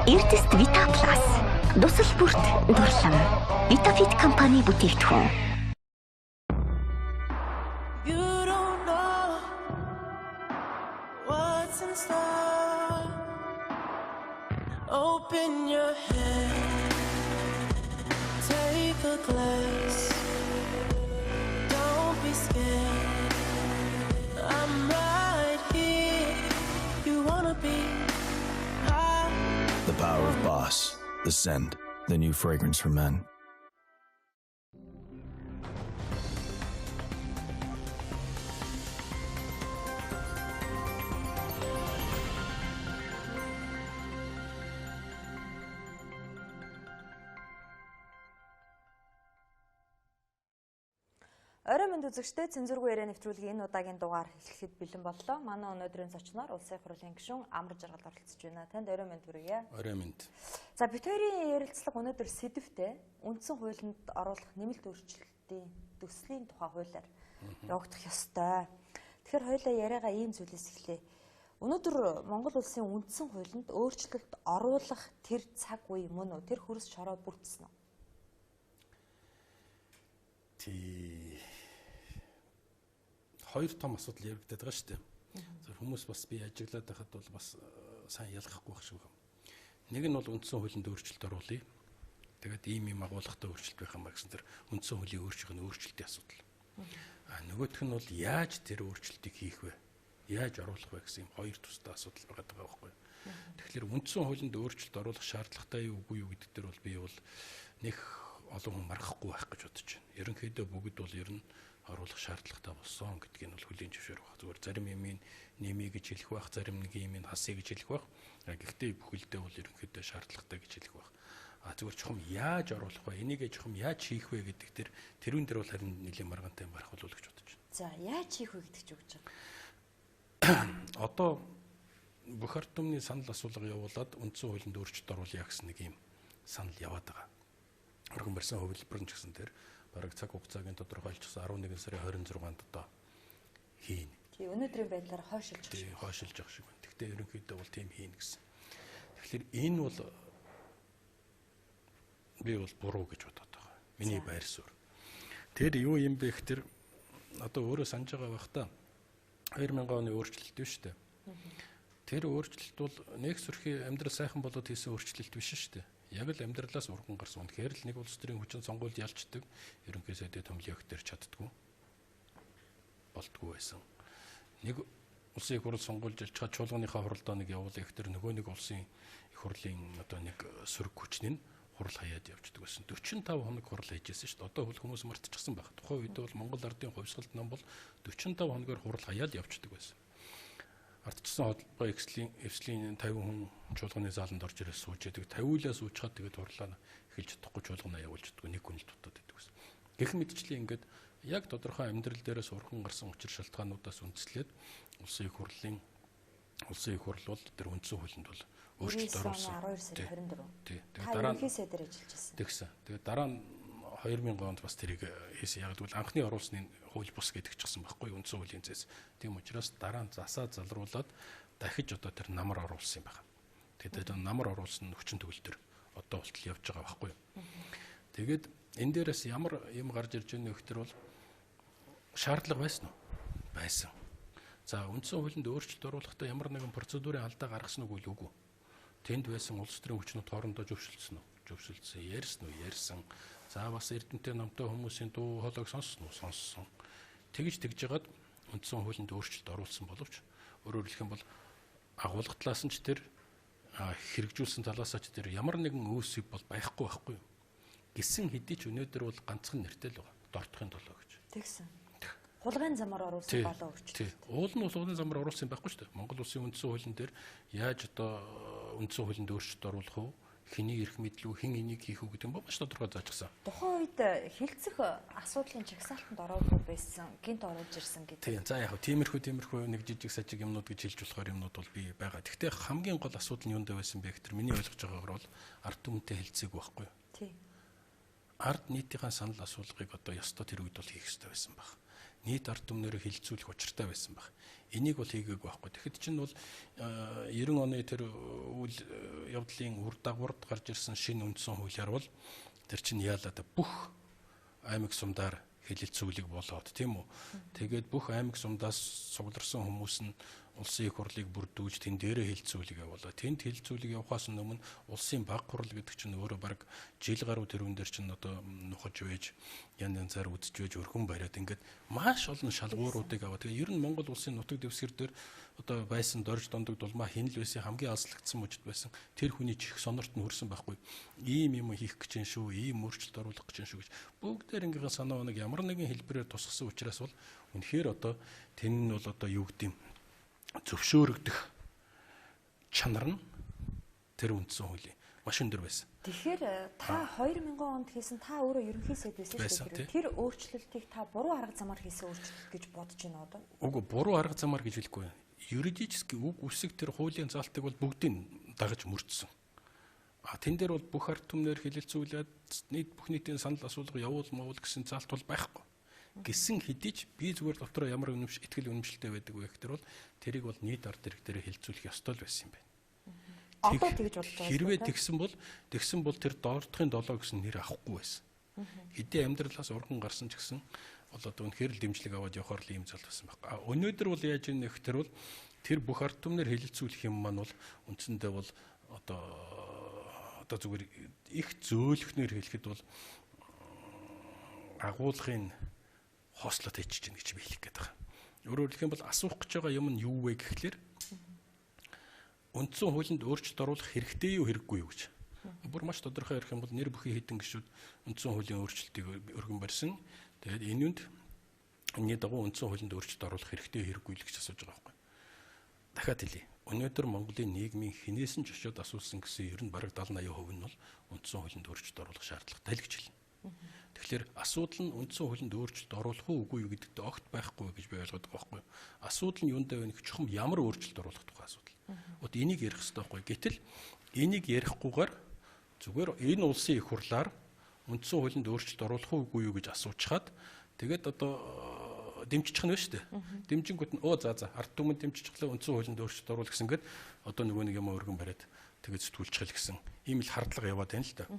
Эрдэст Vita Plus. Дусал бүрт дурлан. Vitafit компани бүтээгдэхүүн. You don't know what's in store. Open your head, take a glass. Don't be scared. I'm right here. You wanna be high. The power of Boss. The Scent. The new fragrance for men. Орой мэнд үзэгчдээ цензургүй яриа нэвтрүүлгийн энэ удаагийн дугаар эхлэхэд бэлэн боллоо. Манай өнөөдрийн зочноор Улсын их хурлын гишүүн Амар Жаргал оролцож байна. Танд орой мэнд хүргье. Орой мэнд. За бид хоёрын ярилцлага өнөөдөр сэдвтэй үндсэн хуулинд оруулах нэмэлт өөрчлөлтийн төслийн тухай хуулиар явагдах ёстой. Тэгэхээр хоёулаа яриагаа ийм зүйлээс эхлэе. Өнөөдөр Монгол улсын үндсэн хуулинд өөрчлөлт оруулах тэр цаг үе мөн үү? Тэр хөрс шороо бүрдсэн үү? Хоёр том асуудал яригдаад байгаа шүү дээ. Хүмүүс бас би ажиглаад байхад бол бас сайн ялгахгүй байх шиг байна. Нэг нь бол үндсэн хуулинд өөрчлөлт оруулъя. Тэгээд ийм агуулгатай өөрчлөлт байх юм ба гэсэн тэр үндсэн хуулийн өөрчлөлтийн асуудал. Нөгөөх нь бол яаж тэр өөрчлөлтийг хийх вэ? Яаж оруулах вэ гэсэн юм хоёр тусдаа асуудал байгаа байхгүй. Тэгэхээр үндсэн хуулинд өөрчлөлт оруулах шаардлагатай юу үгүй юу гэдэг дээр бол би бол нэг олон хүн маргахгүй байх гэж бодож байна. Ерөнхийдөө бүгд бол ер нь оруулах шаардлагатай болсон гэдгийг нь бол хүлээн зөвшөөрөх байх. Зүгээр зарим юмыг нэмий гэж хэлэх байх, зарим нэг юмыг хасъя гэж хэлэх байх. Гэхдээ бүхэлдээ бол ерөнхийдөө шаардлагатай гэж хэлэх байх. Зүгээр чухам яаж оруулах вэ? Энийг чухам яаж хийх вэ гэдэг тэрүүн дээр бол харин нэлийн маргаантай барах болов гэж бодож байна. За яаж хийх вэ гэдэг ч үгж байгаа. Одоо бүх ард түмний санал асуулга явуулаад үндсэн хуулинд өөрчлөлт оруулъя гэсэн нэг юм санал яваад байгаа. Орхон барьсан хувилбар нь ч гэсэн тэр бараг цаг хугацаагийн тодорхойлчихсан 11 сарын 26-нд одоо хийн. Тий, өнөөдрийн байдлаар хойшилж байгаа. Тий, хойшилж байгаа шиг байна. Гэхдээ ерөнхийдөө бол тийм хийн гэсэн. Тэгэхээр энэ бол би бол буруу гэж бодоод байгаа. Миний байр суурь. Тэр юу юм бэ гэхээр одоо өөрөө санаж байгаа бах та 2000 оны өөрчлөлт биш үү? Тэр өөрчлөлт бол нэг сүрхий амьдрал сайхан болоод хийсэн өөрчлөлт биш шүү дээ. Яг л амьдралаас урган гарсан. Тэгэхээр л нэг улс төрийн хүчин сонгуульд ялцдаг. Ерөнхий сайдын төмлийн өгтөр чаддгүй. Болтгүй байсан. Нэг улсын их хурл сонгуульд ялцгаа чуулганыхаа хуралдаа нэг явуулах өгтөр нөгөө нэг улсын их хурлын одоо нэг сөрөг хүчний хурал хаяад явждаг байсан. 45 хоног хурал хийжсэн шүү дээ. Одоо хөл хүмүүс мартчихсан байх. Тухайн үед бол Монгол ардын хувьсгалт нам бол 45 хоногор хурал хаяад явждаг байсан. Ардчсан холбоо эвслийн 50 хүн чуулганы зааланд орж ирээд сууж яадаг. 50-уулаа суучгаад тэгээд хурлаа эхэлж чадахгүй чуулганаа явуулж чаддгүй нэг хүн л дутаад байдаг гэсэн. Гэх мэтчлэн ингээд яг тодорхой амьдрал дээрээс урхан гарсан учир шалтгаануудаас үндэслээд улсын их хурл бол тэр үндсэн хуулинд бол өөрчлөлт оруулсан. 12 сарын 24. Тий. Тэгээд дараа нь дээр ажиллаж байсан. Тэгээд дараа нь 2000 онд бас тэрийг хийсэн. Яг гэвэл анхны оруулсны хууль бус гэдэг ч гэсэн байхгүй үндсэн хуулийн зэс. Тийм учраас дараа нь засаа залруулад дахиж одоо тэр намар оруулсан юм байна. Тэгээд намар оруулсан хүчин төгөлтөр одоо болтол явж байгаа байхгүй. Тэгээд энэ дээрээс ямар юм гарч ирж байгаа нөхдөр бол шаардлага байсан уу? Байсан. За үндсэн хуулинд өөрчлөлт оруулахдаа ямар нэгэн процедурын алдаа гаргасан уу үгүй. Тэнд байсан улс төрийн хүчнүүд хоорондоо зөвшөлдсөн үү? Зөвшөлдсөн. Ярьсан уу? Ярьсан. За бас эрдэнэтэй намтай хүмүүсийн дуу хоолойг сонссон уу? Сонссон. Тэгж жагаад үндсэн хуулинд өөрчлөлт оруулсан боловч өөрөөр хэлэх юм бол агуулга талаас нь ч тэр хэрэгжүүлсэн талаас нь ч тэр ямар нэгэн үүсэг бол байхгүй юу? Гисэн хэдий ч өнөөдөр бол ганцхан нэртэй л байгаа. Дортохын толгой гэж. Тэгсэн. Хулгайн замаар оруулсан болоо өөрчлөлт. Уул нь хулгайн замаар оруулсан байхгүй шүү дээ. Монгол улсын үндсэн хуулийн дээр яаж одоо үндсэн хуулинд өөрчлөлт оруулах вэ? Хэний эрх мэдлүү, хэн энийг хийх үү гэдэг нь маш тодорхой заажсан. Тухайн үед хилцэх асуудлын чагсаалтанд ороогүй байсан, гинт оруулж ирсэн гэдэг. Тийм. За яг тиймэрхүү нэг жижиг сажиг юмнууд гэж хэлж болохоор юмнууд бол бий байгаа. Гэхдээ хамгийн гол асуудал нь юунд байсан бэ гэхээр миний ойлгож байгаагаар бол ард түмэнтэй хэлцээгүй байхгүй юу? Тийм. Ард нийтийн санал асуулгыг одоо ёстой тэр үед бол хийх ёстой байсан баг. нийт ард түмнэрээ хилцүүлэх учиртай байсан баг. Энийг бол хийгээгүй байхгүй. Тэгэхэд чинь бол 90 оны тэр үйл явдлын үр дагаварт гарч ирсэн шинэ үндсэн хуулиар бол тэр чинь яалаа бүх аймаг сумдаар хэлэлцүүлэг болоод тийм үү. Тэгээд бүх аймаг сумдаас цугларсан хүмүүс нь улсын их хурлыг бүрдүүлж тэн дээрээ хэлэлцүүлэг явуулаа. Тэнд хэлэлцүүлэг явахаас өмнө улсын баг хурал гэдэг чинь өөрөө баг жил гаруй тэрүүн дээр чинь одоо нухаж байж янзаар үзэж байж өргөн бариад ингээд маш олон шалгууруудыг аваа. Тэгээ ер нь Монгол улсын нутаг дэвсгэр дээр одоо байсан дорж дондог дулмаа хин л байсан хамгийн алслагдсан мужид байсан тэр хүний чих сонорт нь хүрсэн байхгүй. Ийм юм хийх гэж юм шүү, ийм өөрчлөлт оруулах гэж юм шүү гэж бүгдээр ингээд санаа оног ямар нэгэн хэлбэрээр тусгасан учраас бол үнэхээр одоо тэн нь бол одоо юу гэдэм зөвшөөрөгдөх чанар нь тэр үндсэн хуулийн маш өндөр байсан. Тэгэхээр та 2000 онд хийсэн та өөрөө ерөнхий сайд байсан шүү дээ. Тэр өөрчлөлтийг та буруу арга замаар хийсэн өөрчлөлт гэж бодож байна одоо? Үгүй буруу арга замаар гэж хэлэхгүй. Юридически үг үсэг тэр хуулийн заалтыг бол бүгдийг дагаж мөрдсөн. Тэн дээр бол бүх ард түмнэр хэлэлцүүлээд нийт бүх нийтийн санал асуулга явуул гэсэн заалт бол байхгүй. Гисэн хэдий ч би зүгээр дотроо ямар итгэл үнэмшилтэй байдаг вэ гэхээр бол тэрийг бол нийт ард ирэх дээр хэлэлцүүлэх ёстой л байсан юм байна. Одоо тэгж болж байгаа. Хэрвээ тэгсэн бол тэр доордохын 7 гэсэн нэр авахгүй байсан. Хэдий амьдралаас урган гарсан ч гэсэн бол одоо үнэхээр л дэмжлэг аваад явахаар л ийм зал байсан байна. Өнөөдөр бол яаж ийм нэхтэр бол тэр бүх ард түмнэр хэлэлцүүлэх юм маань бол үндсэндээ бол одоо зүгээр их зөөлхнөр хэлэхэд бол агуулгын хослот хийчих чинь гэж би хэлэх гээд байгаа. Өөрөөр хэлэх юм бол асуух гэж байгаа юм нь юу вэ гэхлээр үндсэн хуулинд өөрчлөлт оруулах хэрэгтэй юу хэрэггүй юу гэж. Бүр маш тодорхой ярих юм бол нэр бүхий хэдэн гишүүд үндсэн хуулийн өөрчлөлтийг өргөн барьсан. Тэгээд энэний дагуу үндсэн хуулинд өөрчлөлт оруулах хэрэгтэй хэрэггүй л гэж асууж байгаа байхгүй. Дахиад хэлье. Өнөөдөр Монголын нийгмийн хинээс нь жишээд асуусан гэсэн ер нь бараг 70-80% нь бол үндсэн хуулинд өөрчлөлт оруулах шаардлагатай л гэж хэлнэ. Тэгэхээр асуудал нь үндсэн хуулинд өөрчлөлт оруулах уу үгүй юу гэдэгт огт байхгүй гэж би ойлгодог байхгүй. Асуудал нь юундаа вэ гэхчхм ямар өөрчлөлт оруулах тухай асуудал. Вот энийг ярих хэрэгтэй байхгүй. Гэтэл энийг ярихгүйгээр зүгээр энэ улсын их хурлаар үндсэн хуулинд өөрчлөлт оруулах уу үгүй юу гэж асуучхад тэгээд одоо дэмжчих нь байна шүү дээ. Дэмжингүүд нь за ард түмэнд дэмжчихлаа үндсэн хуулинд өөрчлөлт оруулах гэсэнгээд одоо нөгөө нэг юм өргөн бариад тэгээд сэтгүүлчихэл гэсэн ийм л хардлага яваад байна л да.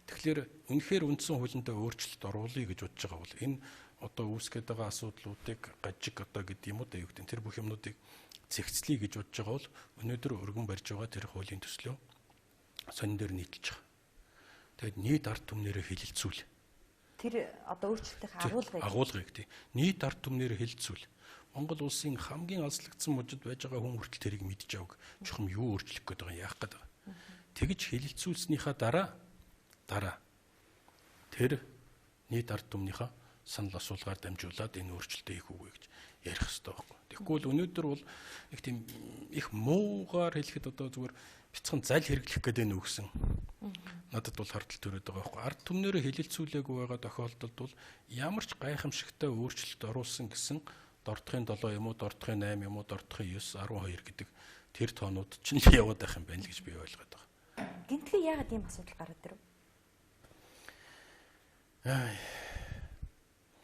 Тэгэхээр үнэхээр үндсэн хуулиндаа өөрчлөлт оруулъя гэж бодож байгаа бол энэ одоо үүсгэж байгаа асуудлуудыг гажиг одоо гэдэг юм уу да юу гэдэг тэр бүх юмнуудыг зэгцлэе гэж бодож байгаа бол өнөөдөр өргөн барьж байгаа тэр хуулийн төслөө сонин дээр нийтэлж байгаа. Тэгээд нийт ард түмнэрээ хэлэлцүүл. Тэр одоо өөрчлөлтийн агуулгыг тий. Нийт ард түмнэрээ хэлэлцүүл. Монгол улсын хамгийн алслагдсан мужид байж байгаа хүн хүртэл тэрийг мэдж авах. Чухам юу өөрчлөх гээд байгаа яах гээд байгаа. Тэгж хэлэлцүүлснийхаа дараа тэр нийт ард түмнийхээ санал асуулгаар дамжуулаад энэ өөрчлөлтөө хийх үгүй гэж ярих хэрэгтэй байхгүй. Тэгэхгүй бол өнөөдөр бол нэг тийм их муугаар хэлэхэд одоо зүгээр бяцхан зал хэрэглэх гэдэг нь үгсэн. Надад бол хардтал төрөд байгаа байхгүй. Ард түмнэрээ хэлэлцүүлээгүй байгаа тохиолдолд бол ямар ч гайхамшигтай өөрчлөлт оруулсан гэсэн дордохын 7 юм уу, дордохын 8 юм уу, дордохын 9, 12 гэдэг тэр тоонууд чинь яваад байх юм байна л гэж би ойлгоод байгаа. Гинтlee яагаад ийм асуудал гараад ирв?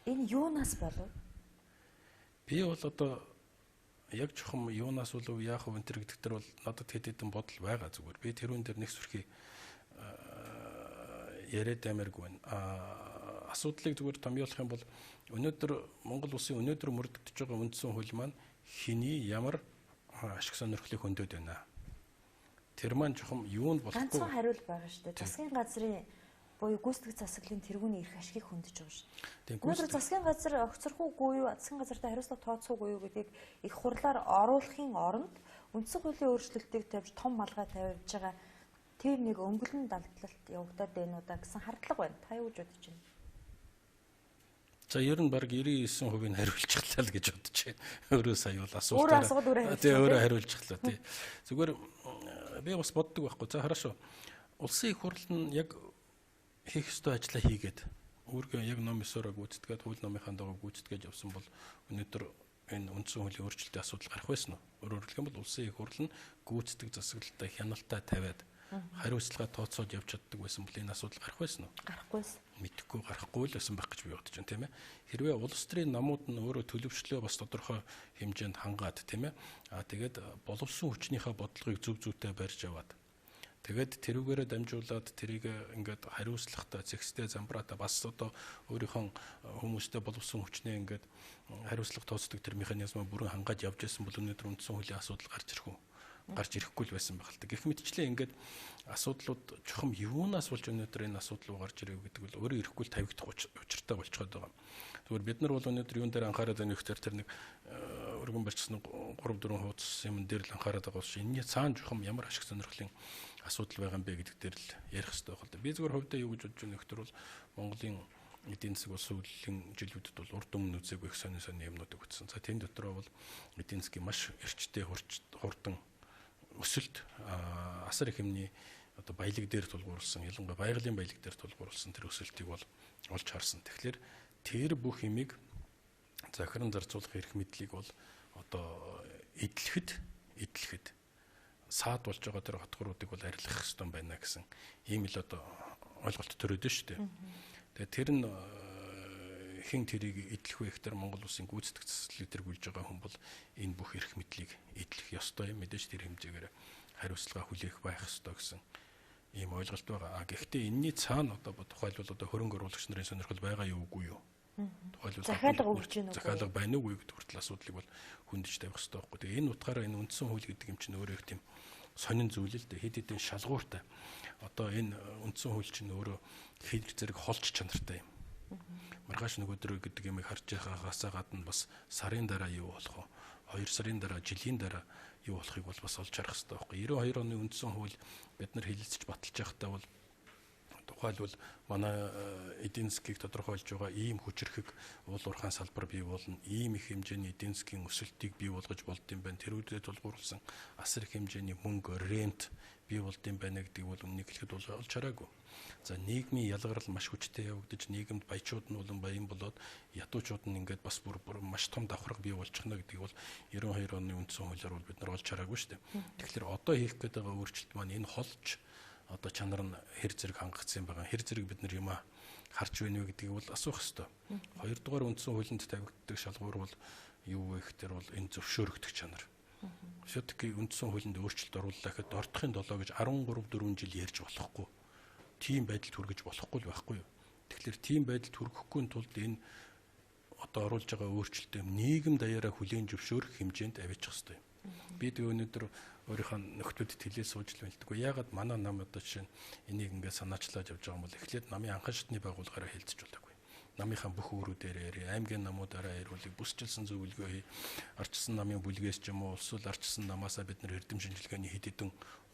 Энэ юунаас болов? Би бол одоо яг чухам юунаас болов яах вэ энэ гэдэг дээр бол надад хэд хэдэн бодол байгаа зүгээр. Би тэрүүн дээр нэг сүрхий яриад амиргүй байна. Асуудлыг зүгээр томьёолох юм бол өнөөдөр Монгол улсын өнөөдөр мөрдөгдөж байгаа үндсэн хууль маань хэний ямар ашиг сонирхлыг хөндөд байна. Тэр маань чухам юунд болохгүй. Ганцхан хариул байгаа шүү дээ. Засгийн газрын буюу гүйцэтгэх засаглалын тэргүүний эрх ашигыг хөндөж байгаа шүү дээ. Өнөөдөр засгийн газар огцорхоогүй юу, засгийн газартай хариуцлага тооцоогүй юу гэдгийг их хурлаар оруулахын оронд үндсэн хуулийн өөрчлөлтийг тавьж том малгай тавьж байгаа тэр нэг өнгөлн далдлалт явагдаад байна уу да гэсэн хардлага байна. Та юу гэж бодож байна? За ер нь баг 99% нь хариулчихлаа л гэж бодож байна. Өөрөө сая бол асуултаараа. Өөрөө асуулт өөрөө хариулчихлаа. Өөрөө хариулчихлаа тий. Зүгээр би бас боддог байхгүй. За хорошо. Улсын их хурл нь яг хийх ёстой ажлаа хийгээд өөргөө яг ном ёсороо гүйцэтгээд хууль номынхаа дагуу гүйцэтгээд явсан бол өнөөдөр энэ үндсэн хуулийн өөрчлөлтийн асуудал гарах байсан уу? Өөрөөр хэлбэл улсын их хурл нь гүйцэтгэх засаглалтаа хяналтаа тавиад хариуцлага тооцоод явж чаддаг байсан бол энэ асуудал гарах байсан уу? Гарахгүйсэн. Мэдхгүй гарахгүй л байсан байх гэж би бодож байна, тийм ээ. Хэрвээ улс төрийн намууд нь өөрөө төлөвчлөө бас тодорхой хэмжээнд хангаад, тийм ээ. Тэгээд боловсон хүчнийхээ бодлогыг зөв зүйтэй барьж аваад тэгээд тэрүүгээрээ дамжуулаад тэрийг ингээд хариуцлагатай, зэгстэй, замбраатай бас одоо өөрийнхөө хүмүүстэй боловсон хүчнээ ингээд хариуцлага тооцдог тэр механизмыг бүрэн хангаад явж байсан бол өнөөдөр үндсэн хуулийн асуудал гарч ирэх үү? Гарч ирэхгүй л байсан байх л та. Гэх мэтчлээ ингээд асуудлууд чухам юунаас болж өнөөдөр энэ асуудал руу гарч ирэв гэдэг бол өөрөө ирэхгүй л тавигдах учиртай болчиход байгаа. Тэгвэл бид нар бол өнөөдөр юун дээр анхаарал тавих гэхээр тэр нэг өргөн барьчихсан 3-4 хуудас юм дээр л анхаарал байгаа шүү. Энэний цаана чухам ямар ашиг сонирхлын асуудал байгаа юм бэ гэдэг дээр л ярих хэрэгтэй байна л да. Би зөвхөн хувьдаа юу гэж бодож байна гэхээр бол Монголын эдийн засаг бол сүүлийн жилүүдэд бол урд өмнө үзээгүй их сонин юмнуудыг өгсөн. За тэн дотроо бол эдийн засгийн маш эрчтэй хурдан өсөлт асар их хэмнээ одоо баялаг дээр тулгуурласан, ялангуяа байгалийн баялаг дээр тулгуурласан тэр өсөлтийг бол олж харсан. Тэгэхээр тэр бүх юмыг захиран зарцуулах эрх мэдлийг бол одоо эдлэхэд саад болж байгаа тэр хотгоруудыг бол арилгах хэрэгтэй байна гэсэн ийм л одоо ойлголт төрөөд нь шүү дээ. Тэгээд тэр нь хэн тэрийг эдлэх вэ гэхээр Монгол улсын гүйцэтгэх цэцлэг тэргүүлж байгаа хүн бол энэ бүх эрх мэдлийг эдлэх ёстой юм. Мэдээж тэр хэмжээгээр хариуцлага хүлээх байх ёстой гэсэн ийм ойлголт байгаа. Гэхдээ энэний цаана одоо тухайлбал одоо хөрөнгө оруулагч нарын сонирхол байгаа юу үгүй юу? Тухайлбал захиалга өгч гин үү? Захиалга байна уугүй гэдэг хүртэл асуудлыг бол хүндэж тавих ёстой байхгүй. Тэгээ энэ утгаараа энэ үндсэн хууль гэдэг юм чинь өөрөө их тийм сонин зүйл л дээ. Хэд хэдэн шалгууртай. Одоо энэ үндсэн хууль чинь өөрөө хэд зэрэг холч чанартай юм. Маргааш нөгөөдрөө гэдэг юмыг харж байгаагаас гадна бас сарын дараа юу болох вэ? 2 сарын дараа, жилийн дараа юу болохыг бол бас олж харах хэрэгтэй байхгүй. 92 оны үндсэн хууль бид нар хэлэлцэж баталж байхдаа бол тухайлбал манай эдийн засгийг тодорхойлж байгаа ийм хүчрхэг уул уурхайн салбар бий болно. Ийм их хэмжээний эдийн засгийн өсөлтийг бий болгож болд юм байна. Тэрүүдэд тулгуурласан асар их хэмжээний мөнгө, рент бий болд юм байна гэдгийг бол үннийг хэлэхэд бол олж хараагүй. За нийгмийн ялгарл маш хүчтэй явагдаж нийгэмд баячууд нь улам баян болоод ядуучууд нь ингээд бас бүр маш том давхарга бий болчихно гэдгийг бол 92 оны үндсэн хуулиар бол бид нар олж хараагүй шүү дээ. Тэгэхээр одоо хийх гээд байгаа өөрчлөлт маань энэ холч одоо чанар нь хэр зэрэг хангагдсан байгаа. Хэр зэрэг бид нар юм харж байна вэ гэдгийг бол асуух хэрэгтэй. Хоёрдугаар үндсэн хуулинд тавигддаг шалгуур бол юу вэ гэхээр бол энэ зөвшөөрөгдөх чанар. Шүтгий үндсэн хуулинд өөрчлөлт орууллаа гэхэд ордохын 7 гэж 13-4 жил ярьж болохгүй. Тийм байдалд хүргэж болохгүй л байхгүй юу. Тэгэхээр тийм байдалд хүргэхгүй тулд энэ одоо оруулж байгаа өөрчлөлтөө нийгэм даяараа хүлээн зөвшөөрөх хэмжээнд авчих хэрэгтэй. Би тэгээ өнөөдөр өөрийнхөө нөхдүүдэд хэлээ сууж л байлдаггүй. Яагаад манай нам одоо жишээ нь энийг ингээд санаачлаад явж байгаа юм бол эхлээд намын анхан шатны байгууллагаараа хэлцэж болоогүй. Намынхаа бүх өөрүүдээр аймгийн намуудаараа ирүүлэг бүсчилсэн зөвлөгөө хий. Арчсан намын бүлгээс ч юм уу улс ул арчсан намаасаа бид нар эрдэм шинжилгээний хэд хэдэн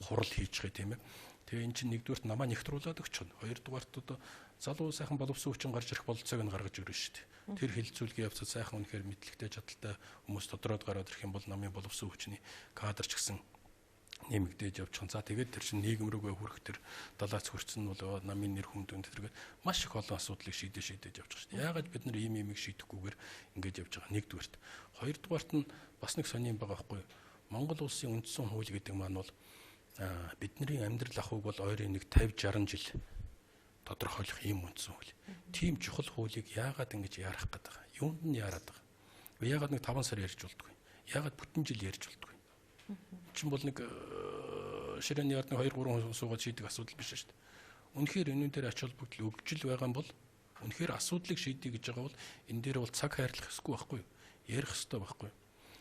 хурал хийчихээ тийм ээ. Тэгээ эн чинь нэгдүгээрт намаа нэгтрүүлээд өгч чана. Хоёрдугаарт одоо залуу сайхан боловсон хүчин гарч ирэх бололцоог нь гаргаж ирнэ шүү дээ. Тэр хилцүүлгийн явцад сайхан үнэхээр мэдлэгтэй чадaltaй хүмүүс тодроод гараад ирэх юм бол намын боловсон хүчний кадр ч гэсэн нэмэгдээж явж байгаа. За тэгээд тэр чинь нийгэм рүүгээ хүрэх тэр далаац хүрцэн нь бол намын нэр хүнд өндөдргээд маш их олон асуудлыг шийдэж явж байгаа шүү дээ. Яагаад бид нар ийм юмыг шийдэхгүйгээр ингэж явж байгаа? Нэгдүгээрт. Хоёрдугаарт нь бас нэг сони юм байгаа байхгүй юу? Монгол улсын үндсэн хууль гэдэг маань бол бидний амьдрал ахуйг бол ойрын нэг 50-60 жил тодорхойлох юм үндсэн хууль. Тийм чухал хуулийг яагаад ингэж яарах гээд байгаа? Юунд нь яарад байгаа? Яагаад нэг 5 сар ярьж болдгоо? Яагаад бүтэн жил ярьж болдгоо? Чин бол нэг ширээний ард нэг 2-3 суугаад шийдэх асуудал биш шүү дээ. Үнэхээр энэ дээр ач холбогдол өгжил байгаа юм бол үнэхээр асуудлыг шийдэх гэж байгаа бол энэ дээр бол цаг хайрлах ёсгүй байхгүй юу? Ярих ёстой байхгүй юу?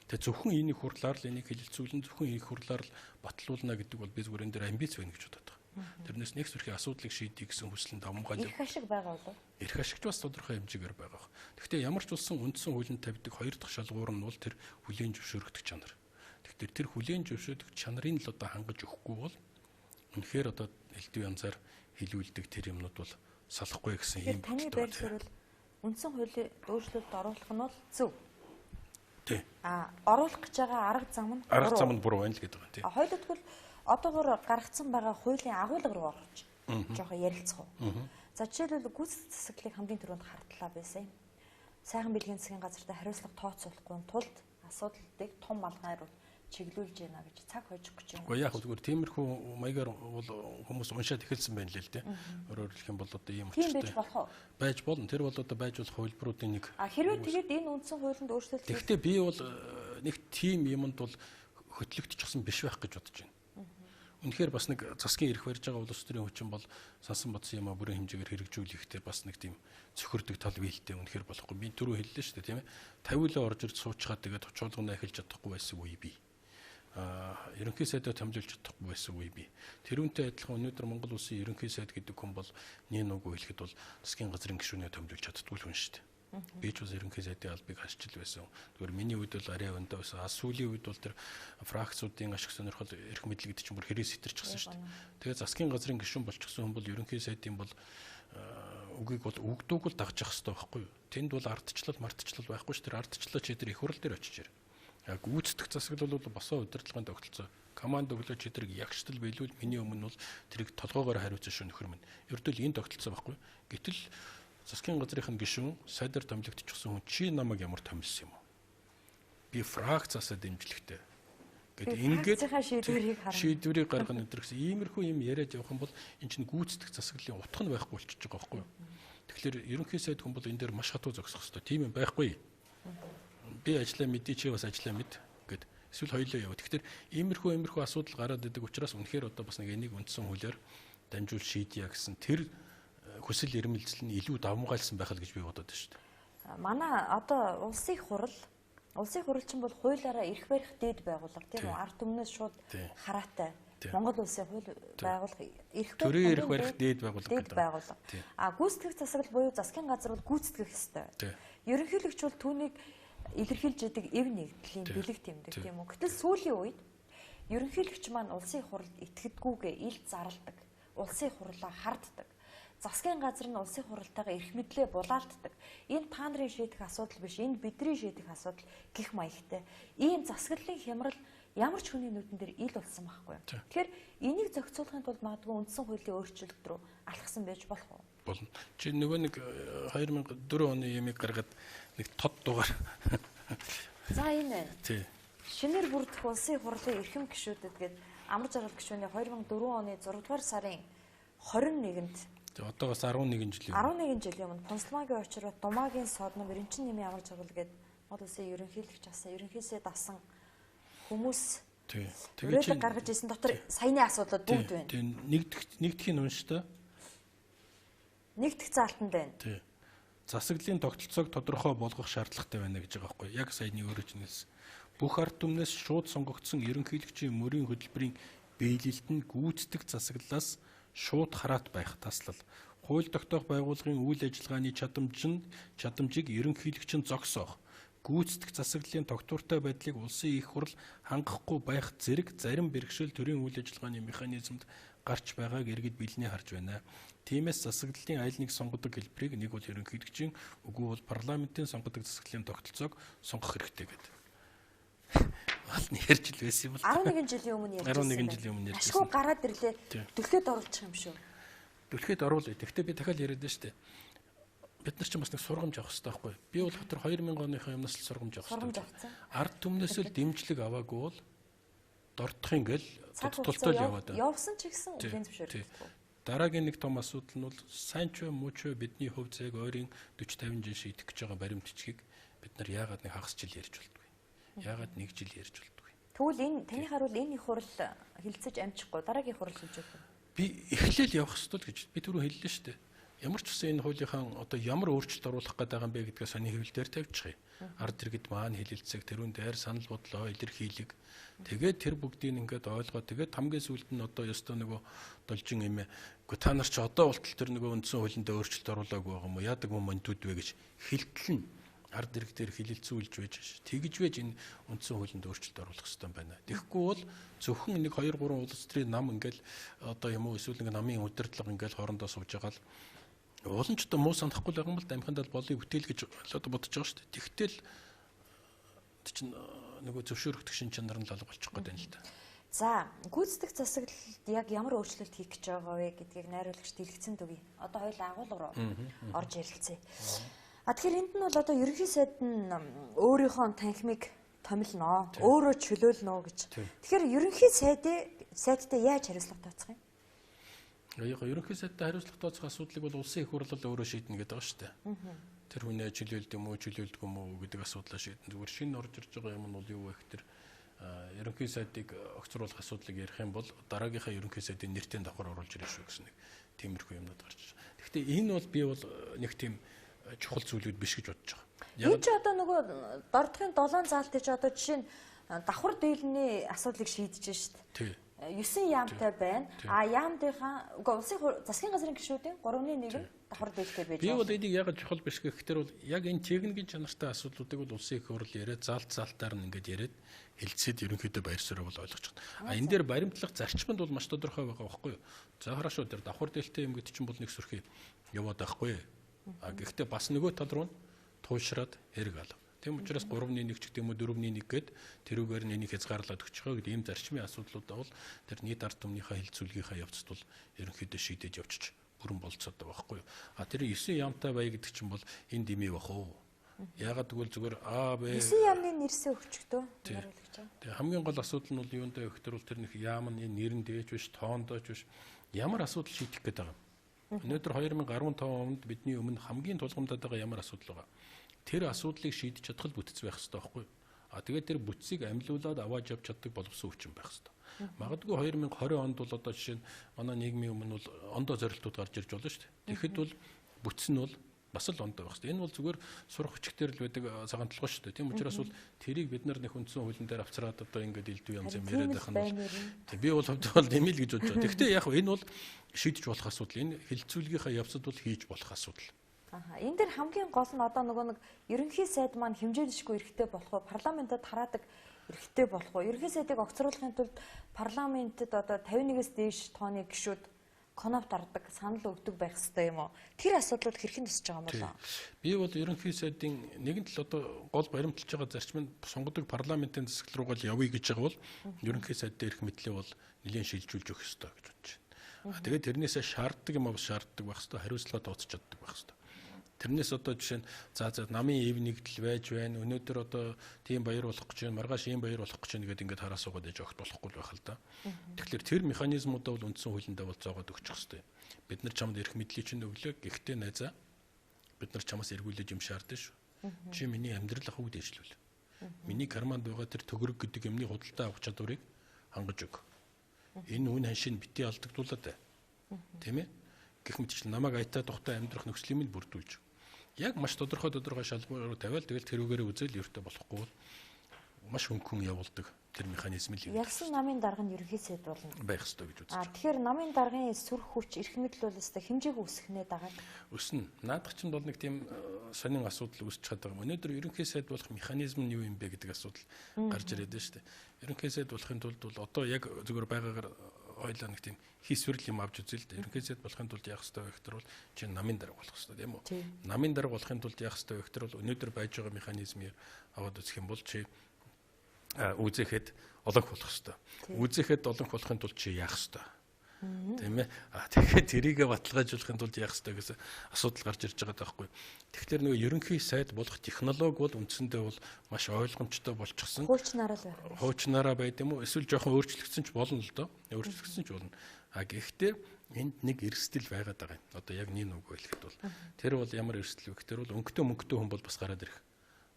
Тэгээ зөвхөн энийг хурлаар л энийг хэлэлцүүлэн зөвхөн энийг хурлаар л батлуулна гэдэг бол би зүгээр энэ дээр амбиц байна гэж бодоод байгаа. Тэрнээс нэг сүрхий асуудлыг шийдэх гэсэн хүсэлд давмгаал. Эрх ашиг байгаа болов. Эрх ашигч бас тодорхой хэмжээгээр байгаа. Гэхдээ ямар ч улсын үндсэн хуулинд тавьдаг хоёр дахь шалгуур нь бол тэр хүлээн зөвшөөрөгдөх чанар. Тэгэхээр тэр хүлээн зөвшөөрөгдөх чанарыг л одоо хангаж өгөхгүй бол үнэхээр одоо элдв янзаар хилүүлдэг тэр юмнууд бол салахгүй гэсэн юм байна. Таны байр суурь үндсэн хуулийн өөрчлөлт оруулах нь бол зөв. Тий. Оруулах гэж байгаа арга зам нь буруу байна л гэдэг байгаа тий. Хоёулд бол одоогоор гаргацсан байгаа хуулийн агуулга руу орж жоохон ярилцах уу. За жишээлбэл гүйцэтгэх засаглалыг хамгийн түрүүнд хардлаа байсан юм. Сайхан бэлгийн засгийн газартай хариуцлага тооцоолохгүй тулд асуудлыг том малгай руу чиглүүлж байна гэж цаг хожих гэж байна. Гэхдээ яг зүгээр тиймэрхүү маягаар бол хүмүүс уншаад эхэлсэн байна л л дээ. Өөрөөр хэлэх юм бол одоо ийм Тийм байж болох уу? байж болно. Тэр бол одоо байж болох хувилбаруудын нэг. Хэрвээ тэгээд энэ үндсэн хуулинд өөрчлөлт Гэхдээ би бол нэг тийм юмд бол хөтлөгдчихсэн биш байх гэж бодож байна. Үнэхээр бас нэг засгийн эрх барьж байгаа улс төрийн хүчин бол сансан бодсон юм а бүрэн хэмжээгээр хэрэгжүүлэхдээ бас нэг тийм цөхөрдөг тал биелтэй үнэхээр болохгүй. Би түрүү хэллээ шүү дээ, тийм ээ. 50 л орж ирж суучгаад тэгээд товчуулгана эхэлж чадахгүй байсан үе би. Ерөнхий сайдаа томилж чадахгүй байсан үе би. Тэрүүнтэй адилхан өнөөдөр Монгол улсын ерөнхий сайд гэдэг хүн бол нэг нүгөө хэлэхэд бол засгийн газрын гишүүнээ томилж чаддгүй л хүн шүү дээ. Би ч бас ерөнхий сайдын албыг хасчил байсан. Тэгвэл миний үед бол арай өндөө байсан. Сүүлийн үед бол тэр фракцуудын ашиг сонирхол эрх мэдлэгд чинь бүр хэрэг сэтэрчихсэн шүү дээ. Тэгээд засгийн газрын гишүүн болчихсон хүн бол ерөнхий сайдын бол үгийг бол үгдүүг л дагж явах хэрэгтэй байхгүй юу? Тэнд бол ардчлал мартчлал байхгүй шүү. Тэр ардчлал чи тэр их хурл дээр очиж ирээ. Яг гүйцэтгэх засаглал бол босоо удирдлагын тогтолцоо. Команд өглөө чи тэрийг ягштал биелүүл миний өмнө бол тэрийг толгоогоор хариуцсан шүү нөхөр минь. Ердөө энэ тогтолцоо байхгүй. Гэтэл засгийн газрын гишүүн сайдаар томилогдчихсон хүн чи намайг ямар томилсон юм уу? Би фракцаасаа дэмжлэгтэй. Гэт ингээд шийдвэрийг гаргах өдр гэсэн иймэрхүү юм яриад явах юм бол эн чинь гүйцэтгэх засаглалын утга нь байхгүй болчихж байгаа байхгүй юу? Тэгэхээр ерөнхий сайд хүн бол энэ дээр маш хатуу зогсох хэрэгтэй. Тийм юм байхгүй. Би ажиллаа мэдээ чи бас ажиллаа мэд гэд эсвэл хоёулаа яв. Тэгэхээр иймэрхүү асуудал гараад идэг учраас үнэхээр одоо бас нэг энийг үндсэн хуулиар дамжуул шийдъя гэсэн тэр хүсэл эрмэлзэл нь илүү давмгайлсан байх л гэж би бодод байна шүү дээ. Манай одоо улсын хурал чинь бол хуулиараа эрх барих дээд байгууллага тийм үү? Ард түмнээс шууд хараатай. Монгол улсын хууль байгууллага эрх барих дээд байгууллага. Гүйцэтгэх засаглал буюу засгийн газар бол гүйцэтгэх ёстой. Ерөнхийлөгч бол түүнийг илэрхийлж идэг эв нэгдлийн бэлэг тэмдэг тийм үү? Гэтэл сүүлийн үед ерөнхийлөгч маань улсын хуралд итгэдэггүйгээ ил зарладаг. Улсын хурлаа харддаг. Засгийн газар нь улсын хуралтайгаа эрх мэдлээ булаалддаг. Энэ та нарын шийдэх асуудал биш, энэ бидний шийдэх асуудал гэх маягтай. Ийм засаглалын хямрал ямар ч хүний нүдэн дээр ил болсон байхгүй юу? Тэгэхээр энийг зохицуулахын тулд магадгүй үндсэн хуулийн өөрчлөлт рүү алхсан байж болох уу? Болно. Чи нөгөө нэг 2004 оны ямиг гаргаад нэг тод дугаар. За энэ. Тий. Шинээр бүрдэх улсын хурлын эрхэм гишүүдэд гээд амар жаргал гишүүний 2004 оны 6 дугаар сарын 21-нд одоо бас 11 жилийн 11 жилийн өмнө Пунсламагийн очроо Думагийн содном Эренчин нэмийн амар жаргал гээд Монгол улсын ерөнхийлөгч асан ерөнхийсэд асан хүмүүс тэгээд гаргаж ирсэн дотор саяны асуудлууд бүгд байна. Тэгээд нэгдэхийн унштай. Нэгдэх заалтанд байна. Тий. Засаглалын тогтолцоог тодорхой болгох шаардлагатай байна гэж байгаа байхгүй. Яг саяны өөрөж хэлсэн. Бүх ард түмнээс шууд сонгогдсон ерөнхийлөгчийн мөрийн хөтөлбөрийн биелэлт нь гүйцэтгэх засаглалаас шууд хараат байх таслал. Хууль тогтоох байгууллагын үйл ажиллагааны чадамжийг ерөнхийлөгч нь зогсоох. Гүйцэтгэх засаглалын тогтвортой байдлыг улсын их хурл хангахгүй байх зэрэг зарим бэрхшээл төрийн үйл ажиллагааны механизмд гарч байгааг иргэд билнээ харж байна. Тиймээс засаглалын айл нэг сонгодог хэлбэрийг нэг бол ерөнхийлөгчийн, үгүй бол парламентын сонгодог засаглалын тогтолцоог сонгох хэрэгтэй гэдэг. Аль нь ярьж л байсан юм бол 11 жилийн өмнө ярьж байсан. 11 жилийн өмнө ярьж байсан. Ашгүй гараад ирлээ. Түлхээд оруулчих юм шүү. Түлхээд оруулъя. Гэхдээ би дахиад яриад байна шүү дээ. Бид нар ч бас нэг сургамж авах хэрэгтэй байхгүй. Би бол хатар 2000 оныхаа юмнаас л сургамж авах хэрэгтэй. Ард түмнээс л дэмжлэг аваагүй бол дордох ингээл тултал яваад байна. Явсан ч гэсэн үлийн зөвшөөрөл. Дараагийн нэг том асуудал нь бол сайн ч вэ муу ч вэ бидний хөв зээг ойрын 40-50 жил шийдэх гэж байгаа баримтчгийг бид нар яагаад нэг хагас жил ярьж болдгүй. Яагаад нэг жил ярьж болдгүй. Тэгвэл энэ таны харуул энэ их хурл хилцэж амжихгүй дараагийн хурл хийж өгөх юм. Би эхлээл явах ёстой л гэж би түрүү хэллээ шүү дээ. Ямар ч үсэн энэ хуулийнхаа одоо ямар өөрчлөлт оруулах гэдэг юм бэ гэдгээ сони хэвлэл дээр тавьчих юм. Ард иргэд маань хэлэлцэг тэрүүн дээр санал бодлоо илэрхийлэг. Тэгээд тэр бүгдийг ингээд ойлгоо. Тэгээд хамгийн сүүлд нь одоо ёстой нөгөө должин юм. Гэхдээ та нар ч одоо болтол тэр нөгөө үндсэн хуулинд өөрчлөлт оруулаагүй байгаа юм уу? Яадаг юм монтууд вэ гэж хэлтэлнэ. Ард иргэд дээр хэлэлцүүлж байж тэгж байж энэ үндсэн хуулинд өөрчлөлт оруулах хэрэгтэй байна. Тэгэхгүй бол зөвхөн нэг 2 3 улс төрийн нам ингээл одоо юм уу эсвэл нэг намын удирдлага ингээл хоорондоо сууж байгаа л уулын ч одоо муу санахгүй л байгаа юм бол дамхиндаа болыг бүтээл гэж одоо бодож байгаа шүү дээ. Тэгтэл чинь нөгөө зөвшөөрөгдөх шин чанар нь л алга болчих гээд байна л да. За, гүйцэтгэх засаглалд яг ямар өөрчлөлт хийх гэж байгаа вэ гэдгийг найруулагч дэлгэцэн дүгий. Одоо хоёул агуулга руу орж ярилцъя. Тэгэхээр энд нь бол одоо ерөнхий сайд нь өөрийнхөө танхимыг томилноо. Өөрөө чөлөөлнө гэж. Тэгэхээр ерөнхий сайдтай яаж хариуцлага тооцох юм? Яг ерөнхий сайдтай хариуцлага тооцох асуудлыг бол улсын их хурлал өөрөө шийднэ гэдэг байгаа шүү дээ. Тэр хүнээ чөлөөлд юм уу, чөлөөлдөг юм уу гэдэг асуудлаа шийднэ. Зүгээр шинэ орж ирж байгаа юм нь бол юу вэ гэхээр ерөнхий сайдыг огцруулах асуудлыг ярих юм бол дараагийнхаа ерөнхий сайдын нэртэй давхар оруулж ирэх шүү гэсэн нэг тиймэрхүү юмнууд гарч байна. Гэхдээ энэ бол би бол нэг тийм чухал зүйлүүд биш гэж бодож байгаа. Энэ ч одоо нөгөө дордохын 7 заалт чи одоо жишээ нь давхар дийлний асуудлыг шийдэж шүү дээ. 9 яамтай байна. А яамдынхаа улсын засгийн газрын гишүүдийн 3-1 нь давхар дийлтэй байж байгаа. Би бол энийг яг чухал биш гэхээр бол яг энэ техникийн чанартай асуудлуудыг бол улсын их хурл яриад заалтаар нь ингээд яриад хэлцээд ерөнхийдөө байр суурийг бол ойлгож байна. А энэ дээр баримтлах зарчманд бол маш тодорхой байгаа байхгүй юу? За харашуу дээр давхар дийлтэй юм гэдэг чинь бол нэг сүрхий яваад байхгүй. А гэхдээ бас нөгөө тал руу туушраад хэрэг алга. Тийм учраас 3-1 ч гэдэг юм уу 4-1 гээд тэрүүгээр нь энийг хязгаарлаад өгч байгаа гэдэг ийм зарчмын асуудлуудаа бол тэр нийт ард түмнийхээ хилцүүлгийнхаа явцад бол ерөнхийдөө шийдэж явчих бүрэн болцоод байгаа байхгүй юу. А тэр 9 яамтай бай гэдэг чинь бол энэ дэмий бах уу. Ягаад гэвэл зүгээр А Б 9 яамны нэрсээ өгчдөө харуулж байгаа. Тэгээ хамгийн гол асуудал нь бол юундаа өгтөр бол тэр нэг яам нь нэрэн дээж биш, тоондооч биш. Ямар асуудал шийдэх гээд байгаа юм. Өнөөдөр 2015 онд бидний өмнө хамгийн тулгамдаад байгаа ямар асуудал байгаа. Тэр асуудлыг шийдэж чадхал бүтц байх хэрэгтэй байхгүй юу? А тэгээд тэр бүтцийг амьлуулад аваад явж чаддаг боловсон хүчин байх хэрэгтэй. Магадгүй 2020 онд бол одоо жишээ нь манай нийгмийн өмнө бол ондоо зорилтууд гарч ирж болно шүү дээ. Тэгэхэд бол бүтц нь бол бас л ондоо байх хэрэгтэй. Энэ бол зүгээр сурах хүчгээр л байдаг цагаан толгой шүү дээ. Тийм учраас бол тэрийг бид нар нэг үндсэн хуулийн дээр авчраад одоо ингээд элдв янз юм яриад байх нь би бол хувьд нэмэл гэж бодож байгаа. Гэхдээ яг энэ бол шийдэж болох асуудал. Энэ хилцүүлгийнхаа явцад бол хийж болох асуудал. Энэ дэр хамгийн гол нь одоо нөгөө нэг ерөнхий сайд маань хэмжээндшгүй эрэхтэй болох уу, парламентод хараадаг эрэхтэй болох уу? Ерөнхий сайдыг огцруулахын тулд парламентэд одоо 51-ээс дээш тооны гишүүд конопт ардаг, санал өгдөг байх хэрэгтэй юм уу? Тэр асуудлууд хэрхэн тусаж байгаа юм болоо? Би бол ерөнхий сайдын нэгэн тал одоо гол баримталж байгаа зарчим нь сонгодог парламентын засаг руу явъя гэж байгаа бол ерөнхий сайд дээрх мэдлээ бол нэлээд шилжүүлж өгөх хэрэгтэй гэж бодож байна. Тэгээд тэрнээсээ шаарддаг юм бол шаарддаг байх хэрэгтэй, хариуцлага тооцож чаддаг байх хэрэгтэй. Тэрнээс одоо жишээ нь за намын эв нэгдэл байж байна. Өнөөдөр одоо тийм баяр болох гэж байна. Маргааш ийм баяр болох гэж байна гэдэг ингээд хараа суугаад ээж огт болохгүй байх л да. Тэгэхээр тэр механизмуудаа бол үндсэн хуулиндаа бол зоогоод өгчих хэвээр. Бид нар чамд эрх мэдлийг чинь өглөө. Гэхдээ найзаа бид нар чамаас эргүүлж юм шаардсан шүү. Чи миний амьдрал ахуй дэвшлүүл. Миний карманд байгаа тэр төгрөг гэдэг юмны худалдаа авах чадварыг хангаж өг. Энэ үн ханшийг битгий алдагдуулаад бай. Тийм ээ? Гэх мэтчлэн намайг айтаа тухтай амьдрах нөхцөлийг бүрдүүлж. Яг маш тодорхой шалгуур тавиал тэгэл тэрүүгээрээ үзэл ертөө болохгүй маш хөнгөн явуулдаг тэр механизм л юм. Ягсан намын дарга нь ерөнхий сайд болно байх ёстой гэж үзэж. Тэгэхээр намын даргын сүр хүч эрх мэдэл бол өстой хэмжээг өсгөхнээ дагаад. Өснө. Наадах чинь бол нэг тийм сонин асуудал үүсч чаддаг юм. Өнөөдөр ерөнхий сайд болох механизм нь юу юм бэ гэдэг асуудал гарч ирээд байна шүү дээ. Ерөнхий сайд болохын тулд бол одоо яг зөвхөн байгаагаар ойлоо нэг тийм хийсвэрл юм авч үзэл дээ. Ерөнхий сайд болохын тулд яах ёстой вэ гэхээр бол чи намын дарга болох ёстой тийм үү? Намын дарга болохын тулд яах ёстой вэ гэхээр бол өнөөдөр байж байгаа механизмыг аваад үзэх юм бол чи үзэхэд олонх болох ёстой. Үзэхэд олонх болохын тулд чи яах ёстой? Тийм ээ. Тэгэхээр тэрийгэ баталгаажуулахын тулд яах ёстой гэсэн асуудал гарч ирж байгаа байхгүй. Тэгэхээр нөгөө ерөнхий сайд болох технологи бол үндсэндээ бол маш ойлгомжтой болчихсон. Хуучнаараа л байх. Хуучнаараа байд юм уу? Эсвэл жоохон өөрчлөгдсөн ч болно л доо. Өөрчлөгдсөн ч болно. Гэхдээ энд нэг эрсдэл байгаад байгаа юм. Одоо яг нэг үгүй хэлэхэд бол тэр бол ямар эрсдэл вэ гэхээр бол өнгөтэй мөнгөтэй хүн бол бас гараад ирэх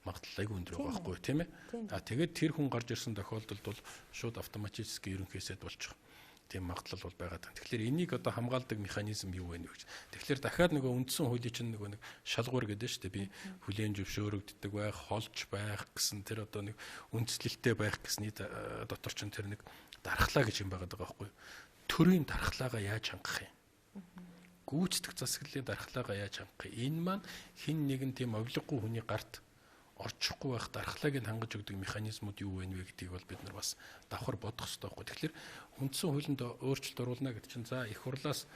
магадлал айгүй өндөр байгаа байхгүй тийм ээ. Тэгээд тэр хүн гарч ирсэн тохиолдолд бол шууд автоматически ерөнхий сайд болчих. Тийм магадлал бол байгаа. Тэгэхээр энийг одоо хамгаалдаг механизм юу вэ гэж. Тэгэхээр дахиад нөгөө үндсэн хуулийн чинь нөгөө нэг шалгуур гэдэг шүү дээ. Би хүлээн зөвшөөрөгддөг байх, холж байх гэсэн тэр одоо нэг үндслэлтэй байх гэсний дотор чинь тэр нэг дархлаа гэж юм байгаа байхгүй юу? Төрийн дархлаагаа яаж хангах юм? Гүйцэтгэх засаглалын дархлаагаа яаж хангах юм? Энэ маань хин нэгэн тийм овлоггүй хүний гарт орчихгүй байх дархлааг нь хангаж өгдөг механизмууд юу вэ гэдгийг бол бид нар бас давхар бодох хэрэгтэй байхгүй. Тэгэхээр үндсэн хуулинд өөрчлөлт оруулна гэдэг чинь за их хурлаас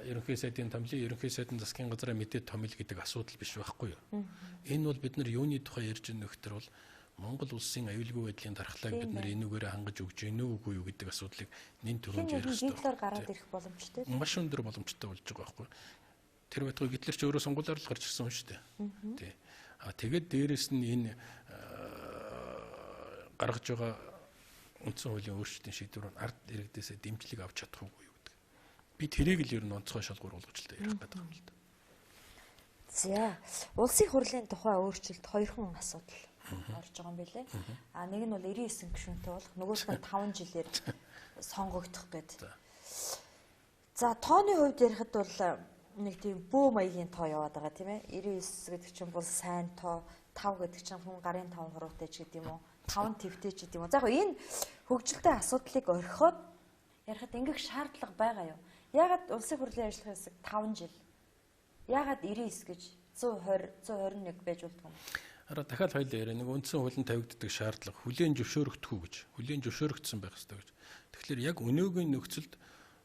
ерөнхий сайдын томилын ерөнхий сайдын засгийн газраа мэдээд томил гэдэг асуудал биш байхгүй юу? Энэ бол бид нар юуны тухай ярьж байгаа нөхдөр бол Монгол улсын аюулгүй байдлын дархлааг бид нар энүүгээр хангаж өгч гэнэ үгүй юу гэдэг асуудлыг нэн төрөнд ярих хэрэгтэй. Гитлер гараад ирэх боломжтой. Маш өндөр боломжтой болж байгаа байхгүй. Тэр байтугай Гитлер ч өөрөө сонгуулиар л гарч ирсэн юм шүү дээ. Тий. Тэгээд дээрэс нь энэ гаргаж байгаа үндсэн хуулийн өөрчлөлтийн шийдвэр нь ард иргэдээс дэмжлэг авч чадах уугүй юу гэдэг. Би тэрийг л ер нь онцгой шалгуур болгож л ярих гэдэг юм л да. За, улсын хурлын тухай өөрчлөлт хоёрхан асуудал орж байгаа юм билэ. Нэг нь бол 99 гишүүнтэй болох, нөгөөх нь 5 жилээр сонгогдох гэдэг. За, тооны хувьд ярихад бол нэг тийм бөө маягийн тоо яваад байгаа тийм ээ. 99 гэдэг чинь бол сайн тоо, 5 гэдэг чинь хүн гарын 5 хуруутай ч гэдэг юм уу, 5 твтэй ч гэдэг юм уу. За яг энэ хөгжилтэй асуудлыг орхиод ярихад ингээх шаардлага байгаа юу? Ягаад улсын хурлын ажиллагаа хэсэг 5 жил? Ягаад 99 гэж 120, 121 байж болдгоо юм? Араа дахиад хоёлаа яриа. Нэг үндсэн хуулинд тавигддаг шаардлага хүлээн зөвшөөрөгдөх үү гэж. Хүлээн зөвшөөрөгдсөн байх ёстой гэж. Тэгэхээр яг өнөөгийн нөхцөлд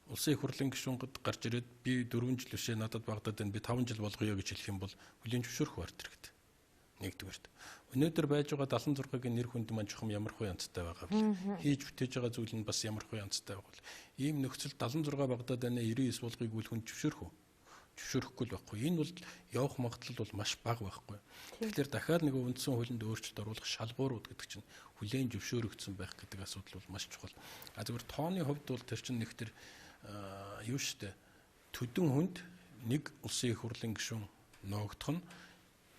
улсын их хурлын гишүүнгод гарч ирээд би 4 жил бишээ надад багтаад байна. Би 5 жил болгоё гэж хэлэх юм бол хүлээн зөвшөөрөх барт хэрэгтэй. Нэгдүгээрт. Өнөөдөр байж байгаа 76-гийн нэр хүнд маань чухам ямар хөө янзтай байгаа вэ? Хийж бүтээж байгаа зүйл нь бас ямар хөө янзтай байгаа вэ? Ийм нөхцөлд 76 багтаад байна 99 болгоёг үл хүн зөвшөөрөх үү? Зөвшөөрөхгүй л байхгүй. Энэ бол явах магадлал бол маш бага байхгүй. Тэгэхээр дахиад нэг үндсэн хуулинд өөрчлөлт оруулах шалгуурууд гэдэг чинь хүлээн зөвшөөрөгдсөн байх гэдэг асуудал бол маш чухал. Зөвхөн тооны хувьд бол тэр чинь нэг тэр юу штэ төдөн хүнд нэг улсын их хурлын гишүүн ноогдох нь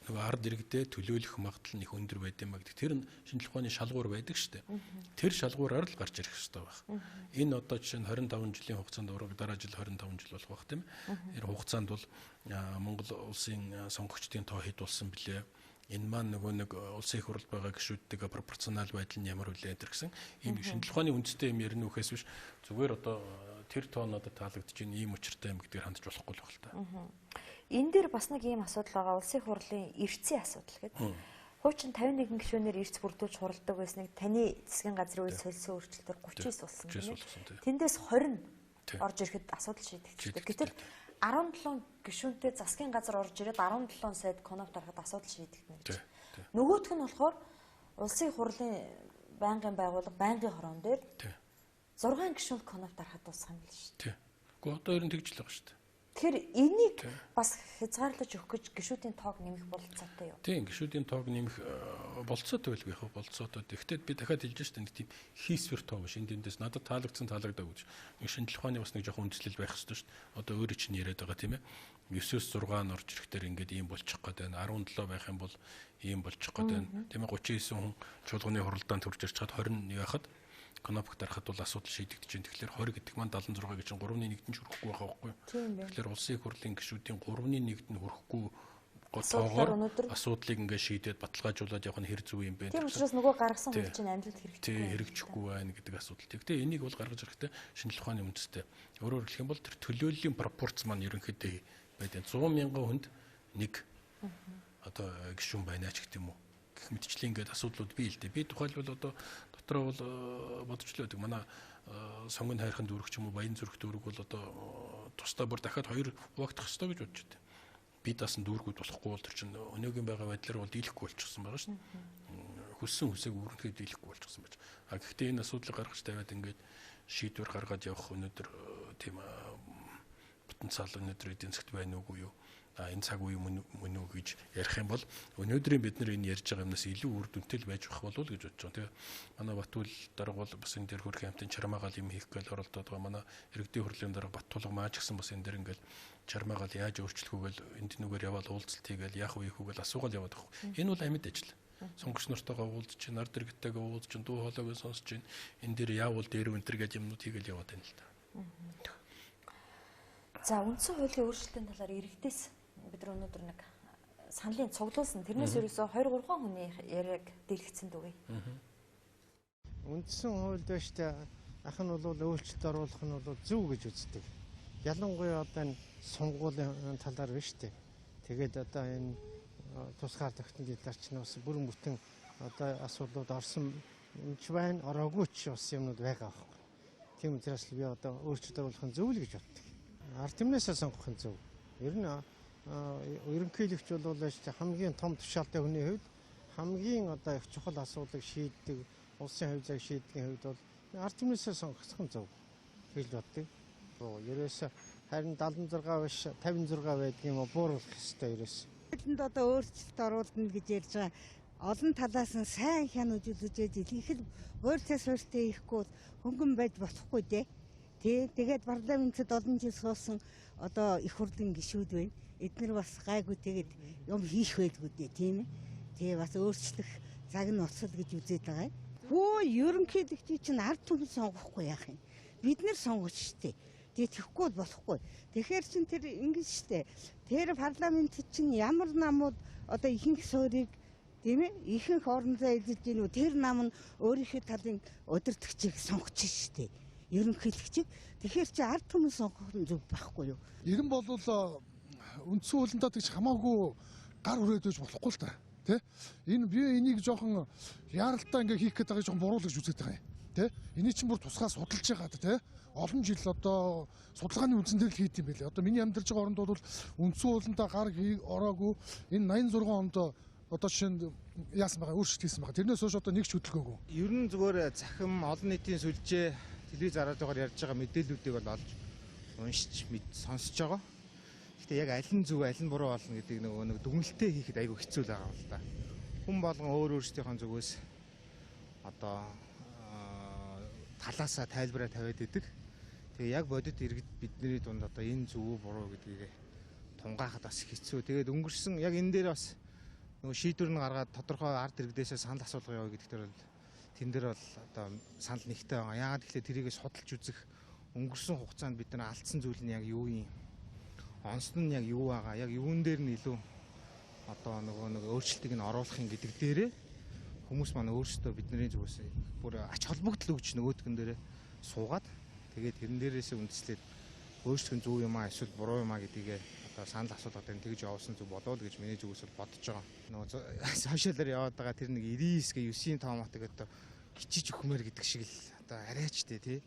нөгөө ард иргэдээ төлөөлөх магадлал нь их өндөр байд юм а гэдэг. Тэр нь шинжлэх ухааны шалгуур байдаг штэ. Тэр шалгуураар л гарч ирэх хэрэгтэй байна. Энэ одоо жишээ нь 25 жилийн хугацаанд дараа жил 25 жил болох бах тийм ээ. Тэр хугацаанд бол Монгол улсын сонгогчдын тоо хэд болсон блэ? Энэ маань нөгөө нэг улсын их хурл байгаа гишүүдтэйгээ пропорционал байдал нь ямар үлээ энэ гэсэн ийм шинжлэх ухааны үндэстэй юм ярина үхээс биш зүгээр одоо тэр тоо надад таалагдж байна ийм учиртай юм гэдгээр хандж болохгүй л байна л та. Энэ дээр бас нэг ийм асуудал байгаа улсын хурлын эрцийн асуудал гэдэг. Хуучин 51 гишүүнээр эрц бүрдүүлж хуралдаг байсныг таны засгийн газрын үйл солилцоо өөрчлөлтөөр 39 болсон тийм. Тэндээс 20 орж ирэхэд асуудал шийдэгдчихдэг. Гэтэл 17 гишүүнтэй засгийн газар орж ирээд 17 сайд конопт харахад асуудал шийдэгдэнэ гэж. Нөгөөх нь болохоор улсын хурлын байнгын байгууллага байнгын хорон дээр 6 гишүүнд конопт харахад дуусах юм л шүү дээ. Гэхдээ одоо ер нь тэгж л байгаа шүү дээ. Тэгэхээр энийг бас хязгаарлаж өгөх гэж гишүүдийн тоог нэмэх бололцоотой юу? Тийм, гишүүдийн тоог нэмэх бололцоотой байл байх бололцоотой. Тэгэхдээ би дахиад хэлж штэ нэг тийм хийсвэр тоо биш. Энд дэндээс надад таалагдсан таалагдаа гэж. Нэг шинжлэх ухааны бас нэг жоохон үндэслэл байх хэрэгтэй шүү дээ. Одоо өөрөө чинь яриад байгаа тийм ээ. 9-6 нь орж ирэхээр ингээд ийм болчих гээд байна. 17 байх юм бол ийм болчих гээд байна. Тийм ээ 39 хүн чуулганы хуралдаанд төрж ирж чад 20 яхад конопт дарахад бол асуудал шийдэгдэж байна. Тэгэхээр 20 гэдэг маань 76 гэж 3-1-д нь хүрэхгүй байгаа байхгүй. Тэгэхээр улсын их хурлын гишүүдийн 3-1-д нь хүрэхгүй тоогоор асуудлыг ингээд шийдээд баталгаажуулаад явах нь хэр зүг юм бэ? Тийм учраас нөгөө гаргасан хууль чинь амжилт хэрэгжихгүй байна гэдэг асуудал. Тэгвэл энийг бол гаргаж ирэхдээ шинжлэх ухааны үндэстэй. Өөрөөр хэлэх юм бол тэр төлөөллийн пропорц маань ерөнхийдөө байдаг. 100 мянган хүнд нэг одоо гишүүн байна ч гэдэг юм уу. Гэх мэтчлэн ингээд асуудлууд бий л дээ. Би тухайлбал одоо дотроо бол бодчихлоо гэдэг. Манай сонгон хайрхан дүүрэг ч юм уу Баян зүрх дүүрэг бол одоо тусдаа бүр дахиад 2 хуваагдах ёстой гэж бодож байна. Би даасан дүүргүүд болохгүй бол тэр чинь өнөөгийн байгаа байдлаар бол дийлэхгүй болчихсон байгаа шүү дээ. Хүссэн хүсээг өрнөхөд дийлэхгүй болчихсон байж. Гэхдээ энэ асуудлыг гаргаж тавиад ингээд шийдвэр гаргаж явах өнөөдөр тийм потенциал өнөөдөр эдийн засгт байна уугүй юу? Энэ цаг үе мөн үү гэж ярих юм бол өнөөдрийн бид нар энэ ярьж байгаа юмнаас илүү үр дүнтэй л байж болох болов уу гэж бодож байгаа. Тэгээ манай Батүл дарга бол бас энэ дээр хөрх хамтын чармаагаал юм хийх гээл оролдоод байгаа. Манай иргэдийн хурлын дарга Баттулга маа ч гэсэн бас энэ дээр ингээл чармаагаал яаж өөрчлөх үгээл энд нүгээр яваад уулзалт хийгээл яах вэ хүүгээл асуугаал яваад байгаа. Энэ бол амьд ажил. Сонгогч нартайгаа уулзч, нард иргэдтэйгээ уулзч, дуу хоолойгоо сонсч энэ дээр яавал дээр өнтер гэж юмнууд хийгээл яваад байна л да. За үндсэн хуулийн өөрчлөлтийн талаар иргэдээс бид нар өнөөдөр нэг саналын цуглуулсан. Тэрнээс ерөөсөө 2-3 хүний яриаг дэлгэцэн дүүгээ. Үндсэн хуульд баштай ах нь бол өөрчлөлт оруулах нь бол зөв гэж үздэг. Ялангуяа одоо энэ сонгуулийн талаар биш үү. Тэгээд одоо энэ тусгаар тогтнолын талаар ч бас бүрэн бүтэн одоо асуудлууд орсон ч байна, ороогүй ч бас юмнууд байгаа байхгүй. Тийм учраас би одоо өөрчлөлт оруулах нь зөв л гэж боддог. Ард түмнээсээ сонгох нь зөв. Ер нь ерөнхийлөгч бол хамгийн том тушаалтай хүний хувьд хамгийн одоо их чухал асуудлыг шийддэг, улсын хавьяаг шийддэг хувьд бол ард түмнээсээ сонгох нь зөв гэж боддог. Ерөөсө харин 76 биш 56 байдаг юм уу бууруулах хэрэгтэй ерөөсө. Тэнд одоо өөрчлөлт оруулна гэж ярьж байгаа. олон талаас нь сайн хянаж үзэж илэрхийл хуурьтай суурьтай ихгүй хөнгөн байж болохгүй дээ. Тэгээд парламентэд олон жил суусан одоо их хурлын гишүүд байна. Эдгээр бас гайгүй тэгээд юм хийх байлгүй дээ, тийм ээ. Тэгээ бас өөрчлөх цаг нь болцол гэж үзээд байгаа юм. Хөө ерөнхийлөгчий чинь ард түмэн сонгохгүй яах юм. Бид нэр сонгож штэ. Тэгээ тэхгүй болохгүй. Тэгэхээр чин тэр ингэж штэ. Тэр парламент чинь ямар намууд одоо ихэнх суурийг тийм ээ ихэнх орноо эзэж гинүү тэр нам нь өөрийнхөө талын удирдагчийг сонгож штэ. Ерөнхийлөгчийг. Тэгэхээр чи ард түмэн сонгох нь зөв байхгүй юу? Ирэн болвол үндсэн хуулиндаа тэгж хамаагүй гар хүрээд байж болохгүй л та. Тэ? Энэ би энийг жоохон яаралтай ингээ хийх гэдэг байгаа жоохон буруу л гэж үзээд байгаа юм. Тэ? Эний чинь бүр тусгай судалж байгаа тэ? Олон жил одоо судалгааны үндсэн дээр л хийд юм байлээ. Одоо миний амьдарч байгаа оронд бол үндсэн хуулиндаа гар ороогүй энэ 86 онд одоо шинэ яасан байгаа өөрчлөлт хийсэн байгаа. Тэрнээс хойш одоо нэг ч хөдөлгөөгүй. Ер нь зүгээр захим олон нийтийн сүлжээ телевиз хараад байгаа ярьж байгаа мэдээллүүдийг бол олж уншиж сонсож байгаа. Гэхдээ яг аль нь зөв аль нь буруу болно гэдэг нэг дүгнэлтээ хийхэд айгүй хэцүү л байгаа юм л да. Хүн болгон өөрсдийнхөө зүгээс одоо талаасаа тайлбараа тавиад идэг. Тэгээ яг бодит иргэд бидний дунд одоо энэ зөв буруу гэдгийг тунгаахад бас хэцүү. Тэгээд өнгөрсөн яг энэ дээр бас нөгөө шийдвэр нь гаргаад тодорхой ард иргэдээсээ санал асуулга яваа гэдэг дээр бол тэн дээр бол одоо санал нэгтэй байгаа. Яагаад гэвэл тэрийг судалж үзэх өнгөрсөн хугацаанд бид нар алдсан зүйл нь яг юу юм? Онцн нь яг юу байгаа? Яг юун дээр нь илүү одоо нэг өөрчлөлтийг нь оруулах юм гэдэг дээрээ хүмүүс маань өөрсдөө бидний зүгээс бүр ач холбогдол өгч нөгөөдгөн дээрээ суугаад тэгээд тэрэн дээрээсээ үндэслээд өөрсдөө зөв юм аа эсвэл буруу юм аа гэдгийг одоо санал асуулгад энэ тэгж явуулсан зүг болоо л гэж миний зүгээс бол бодож байгаа. Нөгөө сошиалаар яваад байгаа тэр нэг 99 гэ 9-ийн тооматыг одоо хичиж өгмөр гэдэг шиг л одоо арайч тий.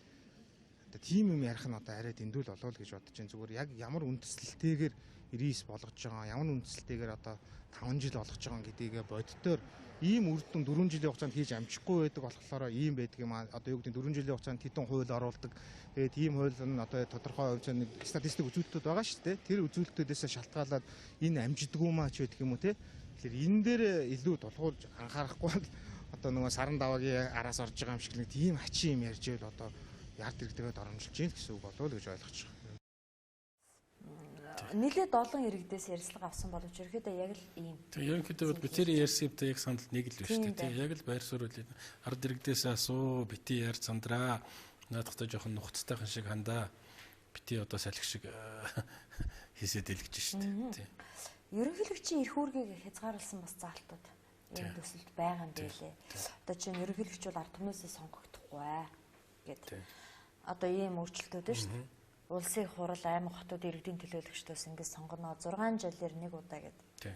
Одоо тийм юм ярих нь одоо арай дэндүүл болоо л гэж бодож байна. Зүгээр яг ямар үндэслэлтэйгээр 99 болгож байгаа, ямар үндэслэлтэйгээр одоо 5 жил болгож байгаа гэдгийг боддоор ийм үр дүн 4 жилийн хугацаанд хийж амжихгүй байдаг болохоор ийм байдаг юм аа. Одоо юу гэдэг 4 жилийн хугацаанд хэдэн хууль оруулдаг. Тэгээд ийм хууль нь одоо тодорхой хувьцаанд нэг статистик үзүүлэлтүүд байгаа шүү дээ. Тэр үзүүлэлтүүдээс шалтгаалаад энэ амжидгүй маа ч байдаг юм уу те. Тэгэхээр энэ дээр илүү тулгуурлаж анхаарахгүй одоо нөгөө саран даваагийн араас орж байгаа юм шиг нэг тийм хачин юм ярьж байл одоо ярд иргэдэд оромжилж гин гэсэн үг болов уу гэж ойлгож байгаа. Нилээд олон иргэдээс ярилцлага авсан боловч ерөөдөө яг л ийм. Тэгээ ерөнхийдөө би тэр ярьсан юмтай яг санал нэг л биш үү. Тэгээ яг л байр суурь үл ард иргэдээс асуу бити яар сандраа. Наадахтай жоохон нухацтайхан шиг хандаа. Бити одоо салхи шиг хийсэд дэлгэж штэ. Тий. Ерөнхийлөгчийн эрх үүргийг хязгаарласан бас заалтууд ийм төсөлд байгаа юм байлээ. Одоо чинь ерөнхийлөгч бол ард түмнээсээ сонгогдохгүй гэдэг. Одоо ийм өөрчлөлтүүд шүү дээ. Улсын хурал аймаг хотод иргэдийн төлөөлөгчдөөс ингэж сонгоно 6 жилээр нэг удаа гэдэг.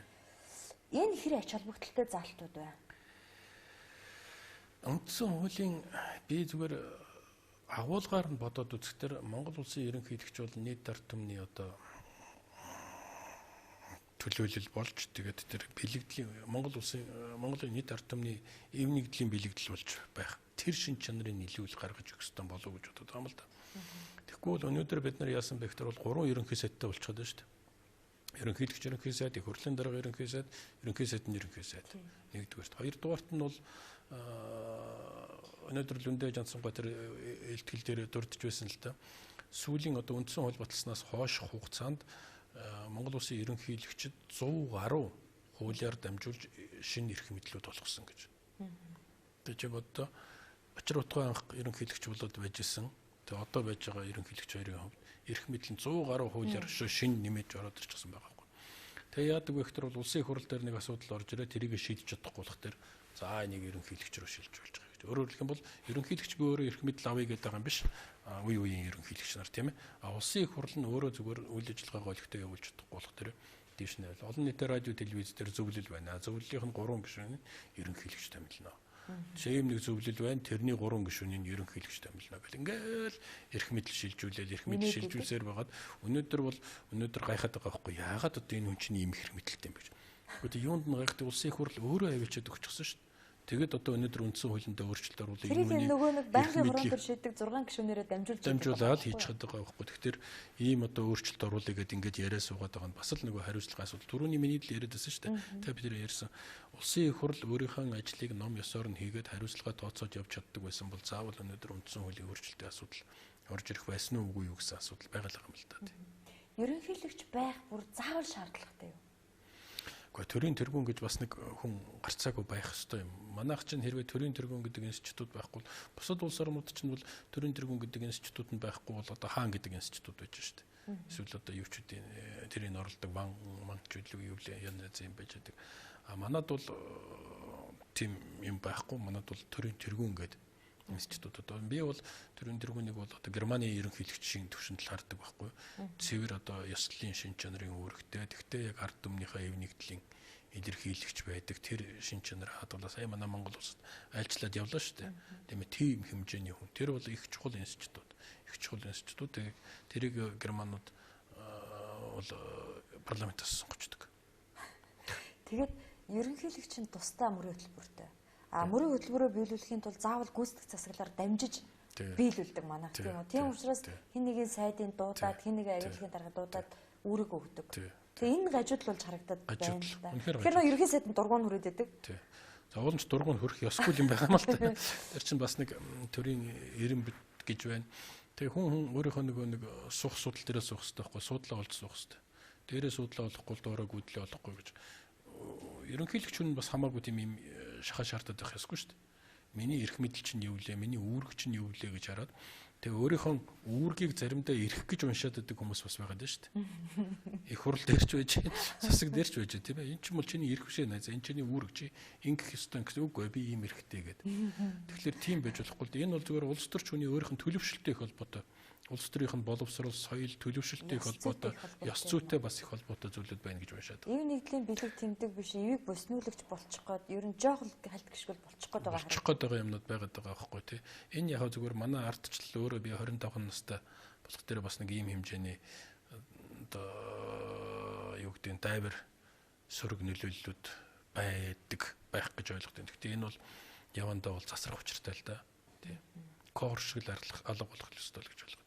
Энэ хэр ач холбогдолтой заалтууд байна? Үндсэн хуулийн би зүгээр агуулгаар нь бодоод үзэхдээ Монгол улсын ерөнхийлөгч бол нийт ард түмний одоо төлөөлөл болж тэгээд тэр бэлэгдлийн Монголын нийт ард түмний эв нэгдлийн бэлэгдэл болж байх. Тэр шин чанарыг нийлүүл гаргаж өгөх ёстой болов уу гэж бодод байгаа юм л да. Тэгэхгүй бол өнөөдөр бид нар яасан бэ гэхээр бол 3 ерөнхий сайдтай болчиход байна шүү дээ. Ерөнхийлөгч ерөнхий сайд, их хурлын дарга ерөнхий сайд, ерөнхий сайдын ерөнхий сайд. Нэгдүгээрт. Хоёрдугаарт нь бол өнөөдөр Лүндэ Жансонго тэр илтгэл дээр дурдж байсан л да. Сүүлийн одоо үндсэн хууль баталснаас хойш хугацаанд Монгол улсын ерөнхийлөгчд 100 гаруй хуулиар дамжуулж шинэ эрх мэдлүүд болгосон гэж. Тэгээ чи бодоо очир утгай анх ерөнхийлөгч болоод байж исэн. Тэгээ одоо байж байгаа ерөнхийлөгч хоёрын хувьд эрх мэдлийн 100 гаруй хуулиар шинэ нэмэж ороод ирчихсэн байгаа байхгүй. Тэгээ яадаг вэ гэхээр бол улсын хурал дээр нэг асуудал орж ирээ тэрийг шийдэж чадахгүй болох тэр за энийг ерөнхийлөгч рүү шилжүүлж байгаа гэж. Өөрөөр хэлбэл бол ерөнхийлөгч би өөрөө эрх мэдэл авъя гэдэг юм биш. Үе үеийн ерөнхийлөгч нар тийм ээ. Улсын их хурал нь өөрөө зүгээр үйл ажиллагаагаа олигтой явуулж чадахгүй болох тэр дээш нь олон нийтийн радио телевиз дээр зөвлөл байна. Зөвлөлийн 3 гишүүнийг ерөнхийлөгч томилно. Жишээ нэг зөвлөл байна. Тэрний 3 гишүүнийг ерөнхийлөгч томилно гэл. Ингээл эрх мэдэл шилжүүлээд эрх мэдэл шилжүүлсээр байгаад өнөөдөр гайхаад байгаа байхгүй. Яагаад одоо энэ хүн чинь ийм эрх мэдэлтэй юм бэ гэж. Гэхдээ юунд нь гайхдаг улсын их хурал өөрөө авчиад өгчихсөн шүү дээ. Тэгээд одоо өнөөдөр үндсэн хуулиндаа өөрчлөлт оруулах тэрийг нөгөө нэг банкны хорон төр шийдэг 6 гишүүнээрээ дамжуулаад хийж чаддаг байгаа байхгүй. Тэгэхээр ийм одоо өөрчлөлт оруулъя гэдээ ингэж яриа суугаад байгаа нь бас л нөгөө хариуцлагын асуудал. Түрүүний миний л яриад байсан шүү дээ. Та бид нэр ярьсан. Улсын их хурл өөрийнхөө ажлыг ном ёсоор нь хийгээд хариуцлага тооцоож явж чаддаг байсан бол заавал өнөөдөр үндсэн хуулийн өөрчлөлтийн асуудал орж ирэх байсан уу үгүй юу гэсэн асуудал байгаа юм л та. Ерөнхийлөгч байх бүр заавал шаардлагатай юу? Гэхдээ төрийн тэргүүн гэж бас нэг хүн гарцаагүй байх ёстой юм. Манайх чинь хэрвээ төрийн тэргүүн гэдэг институт байхгүй бол бусад улс орнууд чинь бол төрийн тэргүүн гэдэг институт нь байхгүй бол одоо хаан гэдэг институт байж шүү дээ. Эсвэл одоо юучдын тэрийн оролдог банкчуд юу юм байж байдаг. А манад бол тийм юм байхгүй. Манад бол төрийн тэргүүн гэдэг институт одоо би бол төрийн тэргүүнийг бол одоо Германы ерөнхийлөгчийн төвшөнд л хардаг байхгүй. Цэвэр одоо ёслолын шин чанарын үүрэгтэй. Тэгвэл яг ард түмнийхээ эв нэгдлийн илэрхийлэгч байдаг. Тэр шин чанар хадгалаа сая манай Монгол улсад айлчлаад явлаа шүү дээ. Тиймээ тийм хэмжээний хүн. Тэр бол их чухал институт. Их чухал институт. Тэрийг германууд бол парламентаас сонгочдөг. Тэгээд ерөнхийлөгчийн тусдаа мөрийн хөтөлбөртэй. Мөрийн хөтөлбөрөө биелүүлэхийн тулд заавал гүйцэтгэх засаглаар дамжиж биелүүлдэг манайх тийм үү. Тийм учраас хин нэгэн сайдын дуудаад хин нэгэн агентлагийн дарга дуудаад үүрэг өгдөг. Тэгээ энэ гажуудлуулж харагдаад байна л да. Тэгэхээр ерөнхий сайдын дургуун хүрээд байдаг. За уулч дургуун хөрөх ёсгүй юм байгаа юм л та. Тэр чинь бас нэг төрийн эрэм гэж байна. Тэгээ хүн өөрийнхөө нэг суух судал дээрээ суух хэрэгтэй байхгүй суудлаа олж суух хэрэгтэй. Дээрээ суудлаа олохгүй доороо гүйдлээ олохгүй гэж. Ерөнхийлөгч хүн бас хамаагүй тийм юм шахаа шаардаад байх ёсгүй шүү дээ. Миний эрх мэдэл чинь юу вэ? Миний үүрэг чинь юу вэ гэж хараад тэгээ өөрийнхөө үүргийг заримдаа эрх гэж уншаад байдаг хүмүүс бас байгаа дээ шүү дээ. Их хурл дээрч байж, засаг дээрч байж тийм ээ. Энд чинь бол чиний эрх бишээ найзаа. Энэ чиний үүрэг чи ингэх ёстой гэсэн үгүй би ийм эрхтэй гэдэг. Тэгэхээр тийм байж болохгүй л дээ. Энэ бол зүгээр улс төрч хүний өөрийнх нь төлөвшөлттэй их холбоотой. Улс төрийнх нь боловсрол, соёл, төлөвшөлттэй их холбоотой, ёс зүйтэй бас их холбоотой зүйлүүд байна гэж уншаад. Эв нэгдлийн бэлэг тэмдэг биш, эвийг боснуулагч болчих гээд ер нь жоохон хальт гიშгэл болчих гээд байгаа. Болчих гээд байгаа юмнууд байгаад байгаа байхгүй тий. Энэ яг зүгээр манай ардчлал өөрөө би 25 настай болох дээр бас нэг ийм хэмжээний одоо юу гэдэг нь дайвар сөрөг нөлөөллүүд байх гэж ойлгодог. Гэхдээ энэ бол явандаа бол засрах учиртай л да. Тий. Кор шиг л алга болох ёстой л гэж ойлгодог.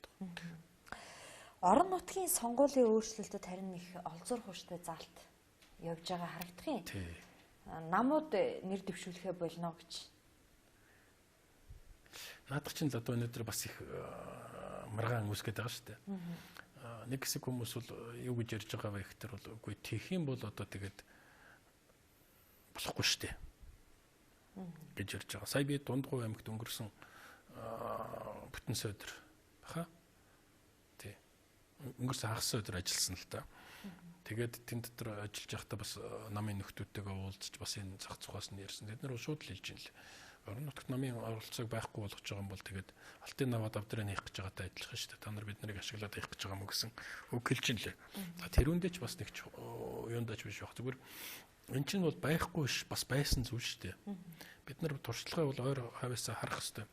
Орон нутгийн сонгуулийн өөрчлөлтөд харин их олзур хууштай заалт явж байгаа харагдах юм. Намууд нэр дэвшүүлэхэ болно гэж. Наадах чинь одоо өнөөдөр бас их маргаан үүсгээд байгаа шүү дээ. Нэг хэсэг хүмүүс бол юу гэж ярьж байгаа вэ гэхээр бол үгүй тийх юм бол одоо тэгээд болохгүй шүү дээ. гэж ярьж байгаа. Сая би Дундгуй аймагт өнгөрсөн бүтэн сойдр баха. Тий. Өнгөрсөн хагас сойдр ажилласан л та. Тэгээд тэн дотор ажиллаж байхдаа бас намын нөхдүүдтэйгээ уулзч бас энэ зах цухаас нь ярьсан. Тэд нар шууд л хэлж ин л. Орон нутагт намын оролцоог байхгүй болгож байгаа юм бол тэгээд алтын наваад авдраа нээх гэж байгаатай адилхан шүү дээ. Та нар бид нарыг ашиглаад явах гэж байгаа юм гэсэн үг хэлж ин лээ. Тэрүүндээ ч бас нэг юундаач биш баг. Зүгээр эн чинь бол байхгүй ш бас байсан зүйл шүү дээ. Бид нар туршлагаа бол ойр хавьяасаа харах хэрэгтэй.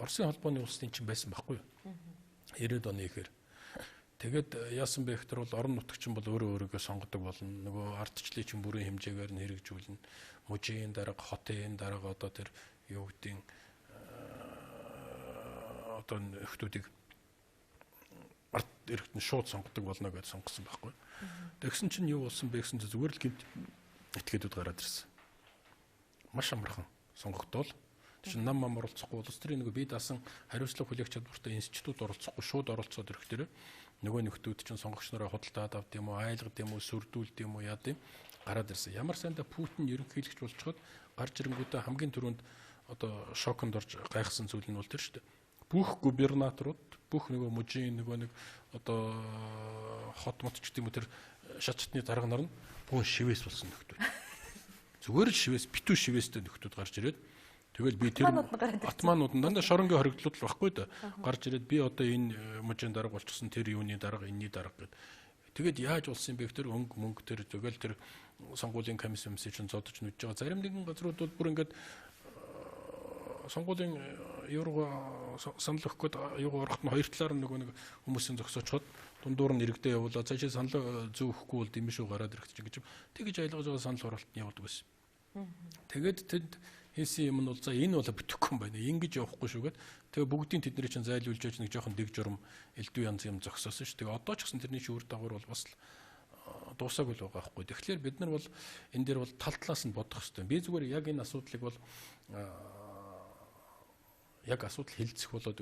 Оросын холбооны улсын чинь байсан байхгүй юу? 90-ад оны ихээр. Тэгээд яасан бэ гэхээр бол орон нутагчин бол өөрөө өөрийгөө сонгодог болно. Нөгөө ардчлалын чинь бүрийн хэмжээгээр нь хэрэгжүүлнэ. Мужийн дарга, хотын дарга одоо тэр юу гэдгийг одоо нөхдүүдийг ард иргэд нь шууд сонгодог болно гэж сонгосон байхгүй. Тэгсэн чинь юу болсон бэ гэсэн чинь зүгээр л гэмт этгээдүүд гараад ирсэн. Маш амархан сонгогдвол чинь нам оролцохгүй улс төрийн нэг бие даасан хариуцлага хүлээх чадвартай институт оролцохгүй шууд оролцоод ирэх дээр нөгөө нөхдүүд чинь сонгогч нараа худалдаад авд юм уу, айлгад юм уу, сүрдүүлд юм уу яад юм гараад ирсэн. Ямар санда Путин ерөнхийлөгч болчиход гарч ирэнгүүтээ хамгийн түрүүнд одоо шоконд орж гайхсан зүйл нь бол тэр шүү дээ. Бүх губернаторууд, бүх нөгөө мужийн нөгөө нэг одоо хот мотч гэдэг юм уу тэр шатчтны дарга нар нь бүх шивээс болсон нөхдүүд. Зүгээр л шивээс, битүү шивээстэй нөхдүүд гарч ирээд тэгэл би тэр атманууд нь дандаа шоронгийн хоригдлууд л баггүй да. Гарч ирээд би одоо энэ мужийн дарга болчихсон тэр юуны дарга, энэний дарга гэд. Тэгэд яаж болсон юм бэ гэхээр мөнгө тэр тэгэл тэр сонгуулийн комиссийн чинь зодож нүж байгаа. Зарим нэгэн газрууд бол бүр ингээд сонгуулийн еврого санал өгөх гээд юугаар орохт нь хоёр талаар нөгөө нэг хүмүүсийн зогсоочход дундуур нь иргэдээ явуулаа. Цаашаа санал зөв өгөхгүй бол дэмшүү гараад ирэх гэж тэгж айлгаж байгаа санал хураалт нь явуулдаг байсан. Тэгээд тэд Хийсэн юм нь бол за энэ бол бүтэхгүй юм байна. Ингэж явахгүй шүүгээд тэгээ бүгдийн тэдний чинь зайлуулж яаж нэг жоохон дэг журам элдв янз юм зогсоосон шүү. Тэгээ одоо ч гэсэн тэрний шүүр дагавар бол бас дуусаагүй л байгаа байхгүй. Тэгэхээр бид нар бол энэ дээр бол тал талаас нь бодох хэрэгтэй. Би зүгээр яг энэ асуудлыг бол яг асуудал хилцэх болоод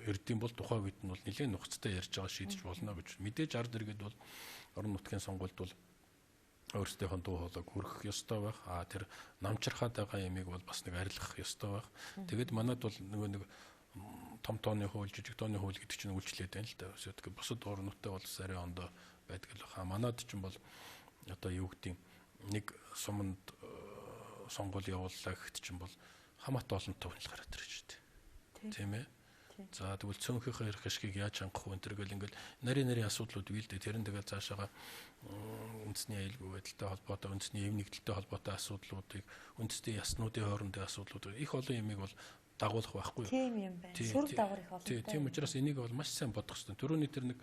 эрдэм бол тухайн үед нь бол нэлээд нухацтай ярьж байгаа шийдэж болно гэж. Мэдээж ард иргэд бол орон нутгийн сонгуульд бол өөрсдийнхөө дуу хоолойг хүргэх ёстой байх. Тэр намчрахад байгаа ямиг бол бас нэг арилгах ёстой байх. Тэгэд манайд бол нэг том тооны хууль, жижиг тооны хууль гэдэг чинь үйлчлээд байна л да. Тэгэхээр бусад орнуудтай бол арай ондоо байдаг л баха. Манайд ч юм бол одоо юу гэдэг нэг суманд сонгуул явууллаа гэхэд чинь бол хамаатай олон төвнөл гараад ирж байна. Тийм ээ. За тэгвэл цөөнхийнхээ эрх ашгийг яаж хангах вэ гэл ингээл нарийн асуудлууд биелдэ тэрэн тэгэл цаашаага үндэсний аюулгүй байдалтай холбоотой үндэсний эв нэгдэлтэй холбоотой асуудлуудыг үндэсний яснуудын хоорондын асуудлууд их олон юмыг бол дагуулах байхгүй. Тийм юм байна. Сүр дагавар их олон. Тийм учраас энийг бол маш сайн бодох хэрэгтэй. Төрөний тэр нэг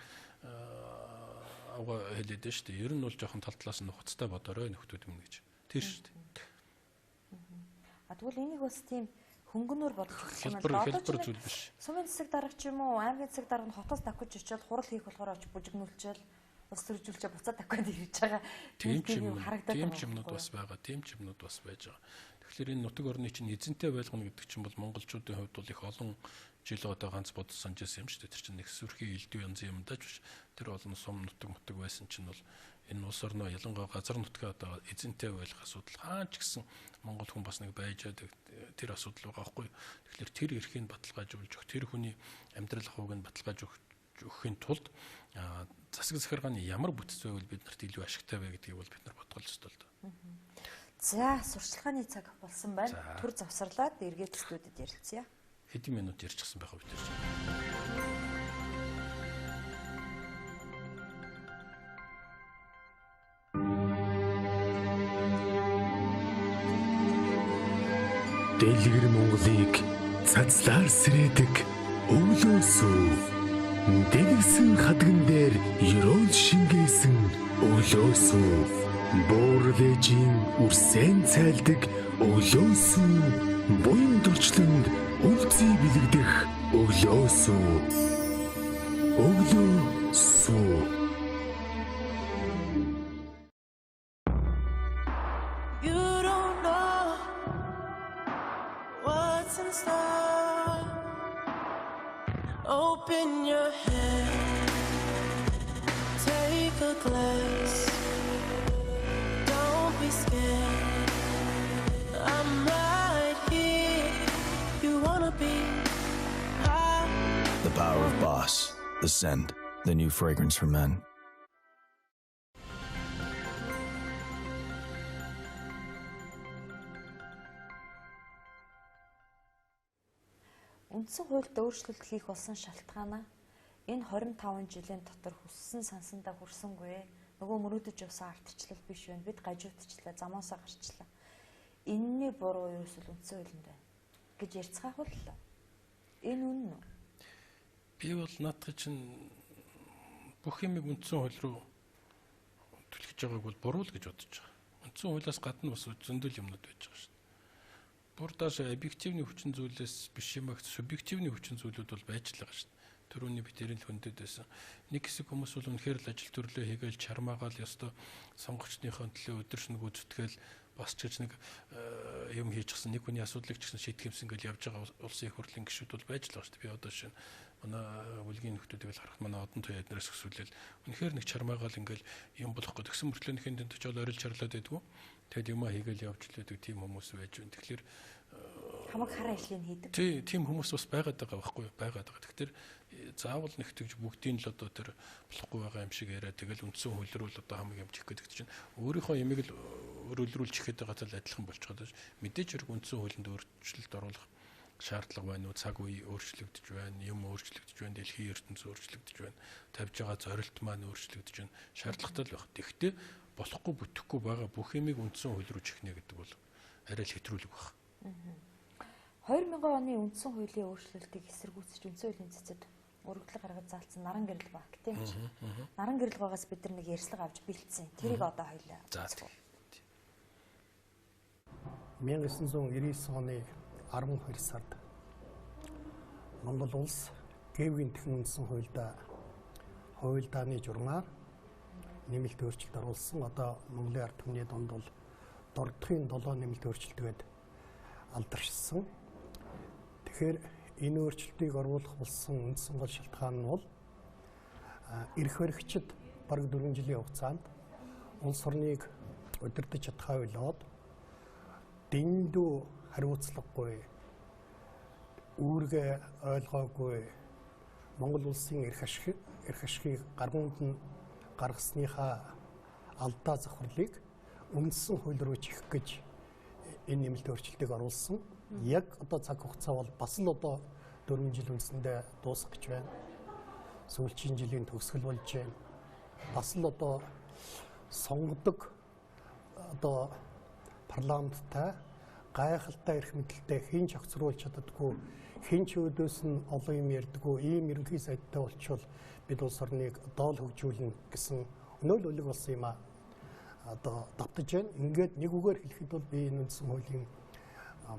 авга хэлээд шүү дээ. Ер нь бол жоохон тал талаас нь нухацтай бодорой нөхдүүд юм гэж. Тэр шүү дээ. Тэгвэл энийг бас тийм хөнгөнөр бодож үзэх юм хэлбэр зүйл биш. Сумын засаг дарга ч юм уу, аймгийн засаг дарга нь хотоос давхиж очиод хурал хийх болохоор очиж бүжигнүүлчихэл ус төржүүлчээ буцаад давхиад ирж байгаа. Тийм ч юмнууд бас байгаа. Тийм ч юмнууд бас байж байгаа. Тэгэхээр энэ нутаг орны чинь эзэнтэй байлгана гэдэг чинь бол монголчуудын хувьд бол их олон жил одоо ганц бодож санаж байсан юм шүү дээ. Тэр чинь нэг сүрхий элдв янз юм даа биш. Тэр олон сум нутаг байсан чинь бол энэ улс орноо ялангуяа газар нутгаа одоо эзэнтэй байх асуудал хаан ч гэсэн монгол хүн бас нэг байж байгаа тэр асуудал байгаа байхгүй. Тэгэхээр тэр эрхийг баталгаажуулж өгөх, тэр хүний амьдрал ахуйг нь баталгаажуулж өгөхийн тулд засаг захиргааны ямар бүтц байвал бид нарт илүү ашигтай вэ гэдгийг бол бид нар бодгол ёстой л доо. За, сурчлагын цаг болсон байна. Түр завсарлаад эргээд студид ярилцъя. Хэдэн минут ярьчихсан байх вэ бид нар? Дэлгэр Монголыг цацлаар сэрээдэг өглөөсөө дэгсэн хадган дээр ерөөл шингээсэн өглөөсөө буурлэжийн үрсэн цайлдаг өглөөсөө буян дурчланд үлций бэлэгдэх өглөөсөө Open your head, take a glass. Don't be scared, I'm right here. You wanna be high. The power of Boss, the scent, the new fragrance for men. Үндсэн хуульд өөрчлөлт хийх болсон шалтгаанаа энэ 25 жилийн дотор хүссэн сансандаа хүрсэнгүй. Нөгөө мөрөөдөж явсан ардчлал биш байна. Бид гажуудчлаа, замаасаа гарчлаа. Энэний буруу юу эсвэл үндсэн хуулинд байна гэж ярьцгаах бол энэ үнэн үү? Би бол наадах чинь бүх юмыг үндсэн хууль руу түлхэж байгааг бол буруу л гэж бодож байгаа. Үндсэн хуулиас гадна бас зөндөл юмнууд байж байгаа шүү. Бурдаш объективны хүчин зүйлээс биш юм ах субъективны хүчин зүйлүүд бол байж л байгаа шүү дээ. Төрөний битэрийн хөндөд байсан. Нэг хэсэг хүмүүс бол үнэхээр л ажил төрлөө хийгээл чармаагаал ёстой сонгогчдынхаа төлөө өдөршнгөө зүтгээл бас ч гэж нэг юм хийчихсэн нэг хүний асуудлыг ч гэсэн шийдэх юмсан гэж явж байгаа улсын их хурлын гишүүд бол байж л байгаа шүү дээ. Би одоо шинэ манай бүлгийн нөхдүүдийг л харахад манай одон туяаднаас өсвөлэл үнэхээр нэг чармаагаал ингээл юм болохгүй тэгсэн мөртлөөнийхэн дэнд ч бол орил чарлаад байдгүй. Тэгэд юмаа хийгээл явж лээдэг тийм хүмүүс байж байна. Тэгэхээр хамаг хараа ажлыг хийдэг. Тийм хүмүүс бас байгаад байгаа байхгүй байгаад байгаа. Тэгэхээр заавал нэгтгэж бүгдийн л одоо тэр болохгүй байгаа юм шиг яриа тэгэл үндсэн хууль руу л одоо хамаг юм чих гэдэг чинь өөрийнхөө ямиг л өрөөлрүүлж ихэд байгаа тал адилхан болчиход байна. Мэдээж хэрэг үндсэн хуулинд өөрчлөлт оруулах шаардлага байна уу, цаг үе өөрчлөгдөж байна, юм өөрчлөгдөж байна, дэлхийн ертөнцийн өөрчлөгдөж байна, тавьж байгаа зорилт маань өөрчлөгдөж байна. Шаардлагатай л байна. Тэгэхдээ болохгүй бүтэхгүй байгаа бүх юмыг үндсэн хууль руу чихнэ гэдэг бол арай л хэтрүүлэг байна. 2000 оны үндсэн хуулийн өөрчлөлтийг эсэргүүцэж үндсэн хуулийн цэцэд өргөдлөг гаргаж заалсан наран гэрэл баг тийм ч. Наран гэрэл багаас бид нар нэг ярьцлага авч бэлдсэн. Тэрийг одоо хоёлаа. За. 1999 оны 12 сард Монгол улс Гевгийн Тэхэн үндсэн хууль дааны журмаар нэмэлт өөрчлөлт оруулсан. Одоо Монголын ард түмний дунд бол дордохын 7 нэмэлт өөрчлөлтгээд алдаршсан. Тэгэхээр энэ өөрчлөлтийг оруулах болсон үндсэн гол шалтгаан нь бол эрх баригчид бараг 4 жилийн хугацаанд улс орныг удирдах чадхаа болоод дэндүү хариуцлагагүй, үүргээ ойлгоогүй Монгол улсын эрх ашигыг гаргуунд нь гаргасныхаа алдаа завхарлыг үндсэн хууль руу чихэх гэж энэ нэмэлт өөрчлөлтийг оруулсан. Яг одоо цаг хугацаа бол бас л одоо 4 жил үндсэндээ дуусах гэж байна. Сүүлчийн жилийн төгсгөл болж байна. Бас л одоо сонгодог одоо парламенттай гайхалтай эрх мэдэлтэй хэн ч огцруулж чаддаггүй, хэн ч өөдөөс нь олон юм ярьдаггүй ийм ерөнхий сайдтай болчвол бид улс орныг доол хөгжүүлнэ гэсэн өнөөл үлэг болсон юм а одоо давтаж байна. Ингээд нэг үгээр хэлэхэд бол би энэ үндсэн хуулийн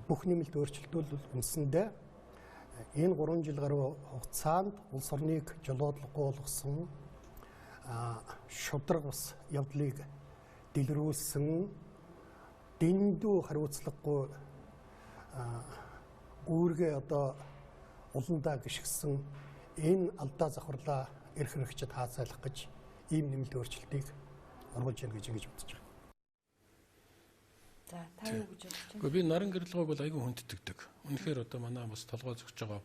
бүх нэмэлт өөрчлөлтүүд үндсэндээ энэ 3 жил гаруй хугацаанд улс орныг жолоодлоггүй болгосон, шудраг бас явдлыг дэлгэрүүлсэн, дэндүү хариуцлагагүй үүргээ одоо уландаа гიშгсэн энэ алдаа завхарлаа эрх хэрэгчид хаацайлах гэж ийм нэмэлт өөрчлөлтийг оруулж яана гэж ингэж бодож байгаа. За та юу гэж бодож байна? Би наран гэрэлгөөг бол айгүй хүндэтгдэг. Үнэхээр одоо манай бас толгой зөгж байгаа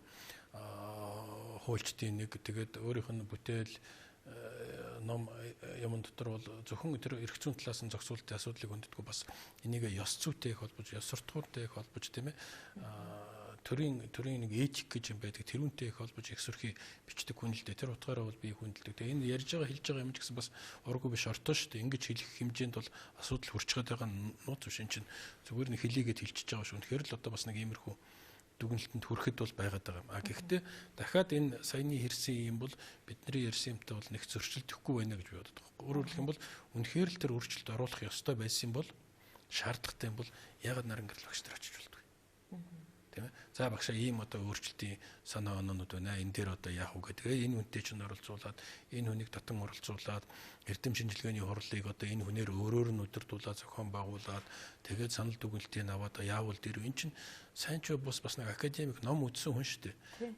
хуульчдын нэг тэгээд өөрийнх нь бүтээл ном юм дотор бол зөвхөн тэр эрх зүйн талаас нь зохицуулалтын асуудлыг хүндэтгүү бас энийг ёс зүйтэй холбож, ёс суртахуунтай холбож тийм ээ төрийн нэг этик гэж юм байдаг. Тэрүүнтэй их холбож их сүрхий бичдэг хүнэлдэ. Тэр утгаараа бол би хүндэлдэг. Тэгээ энэ ярьж байгаа хэлж байгаа юм ч гэсэн бас ургүй биш ортоо шүү дээ. Ингэж хэлэх хэмжээнд бол асуудал хүрч байгаа нууц биш энэ чинь зүгээр нэг хэлийгээд хэлчихэж байгаа шүү. Тэгэхээр л одоо бас нэг иймэрхүү дүгнэлтэнд хүрэхэд бол байгаад байгаа юм. Гэхдээ дахиад энэ саяны хэрсэн юм бол бидний ярьсан юмтай бол нэг зөрчилдөхгүй байна гэж би боддог. Өөрөөр хэлэх юм бол үнэхээр л тэр өөрчлөлт оруулах ёстой байсан бол шаардлагатай юм бол ягаад наран гэрэл багш нар очиж болдгоо. Тийм ээ. За багшаа ийм одоо өөрчлөлтийн санаа оноонууд байна. Энэ дээр одоо яах вэ гэдэг. Энэ үнэтэй чинь оролцуулаад, энэ хүнийг татан оролцуулаад, эрдэм шинжилгээний хурлыг одоо энэ хүнээр өөрөөр нь удирдуулаад зохион байгуулад, тэгээд санал дүгнэлтийг аваад яавал дээр энэ чинь сайн ч бас нэг академик ном үзсэн хүн шүү дээ.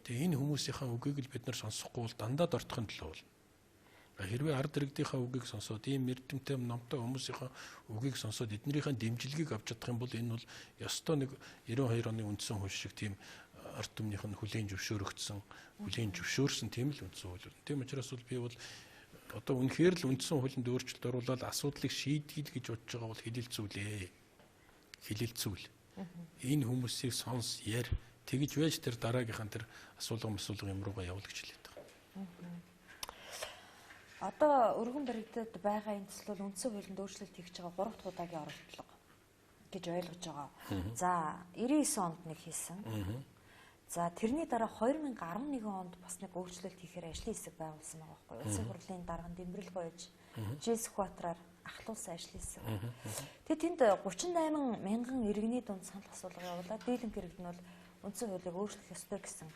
Тэгээ энэ хүмүүсийнхаа үгийг л бид нар сонсохгүй бол дандаа дортохын төлөө бол. Хэрвээ ард иргэдийнхаа үгийг сонсоод ийм эрдэмтэй номтой хүмүүсийнхаа үгийг сонсоод эднэрийнхээ дэмжлэгийг авч чадах юм бол энэ бол ёстой нэг 92 оны үндсэн хууль шиг тийм ард түмнийх нь хүлээн зөвшөөрсөн тийм л үндсэн хууль. Тийм учраас бол би бол одоо үнэхээр л үндсэн хуулинд өөрчлөлт оруулаад асуудлыг шийдгий гэж бодож байгаа бол хэлэлцүүлээ. Хэлэлцүүл. Энэ хүмүүсийг сонс яар тэгж байж тэр дараагийнхаа тэр асуулга юм руугаа явуул гэж хэлээд байгаа. Одоо өргөн баригдад байгаа энэ төсөл бол үндсэн хуулинд өөрчлөлт хийж байгаа 3 дахь удаагийн оролдлого гэж ойлгож байгаа. За 99 онд нэг хийсэн. За тэрний дараа 2011 онд бас нэг өөрчлөлт хийхээр ажлын хэсэг байгуулсан байгаа байхгүй. Улсын хурлын дарганд Дэмбэрэл гоёж J-Squatter-аар ахлуулсан ажлын хэсэг. Тэгээд тэнд 38 мянган иргэний дунд санал асуулга явуулаад дийлэнх иргэд нь бол үндсэн хуулийг өөрчлөх ёстой гэсэн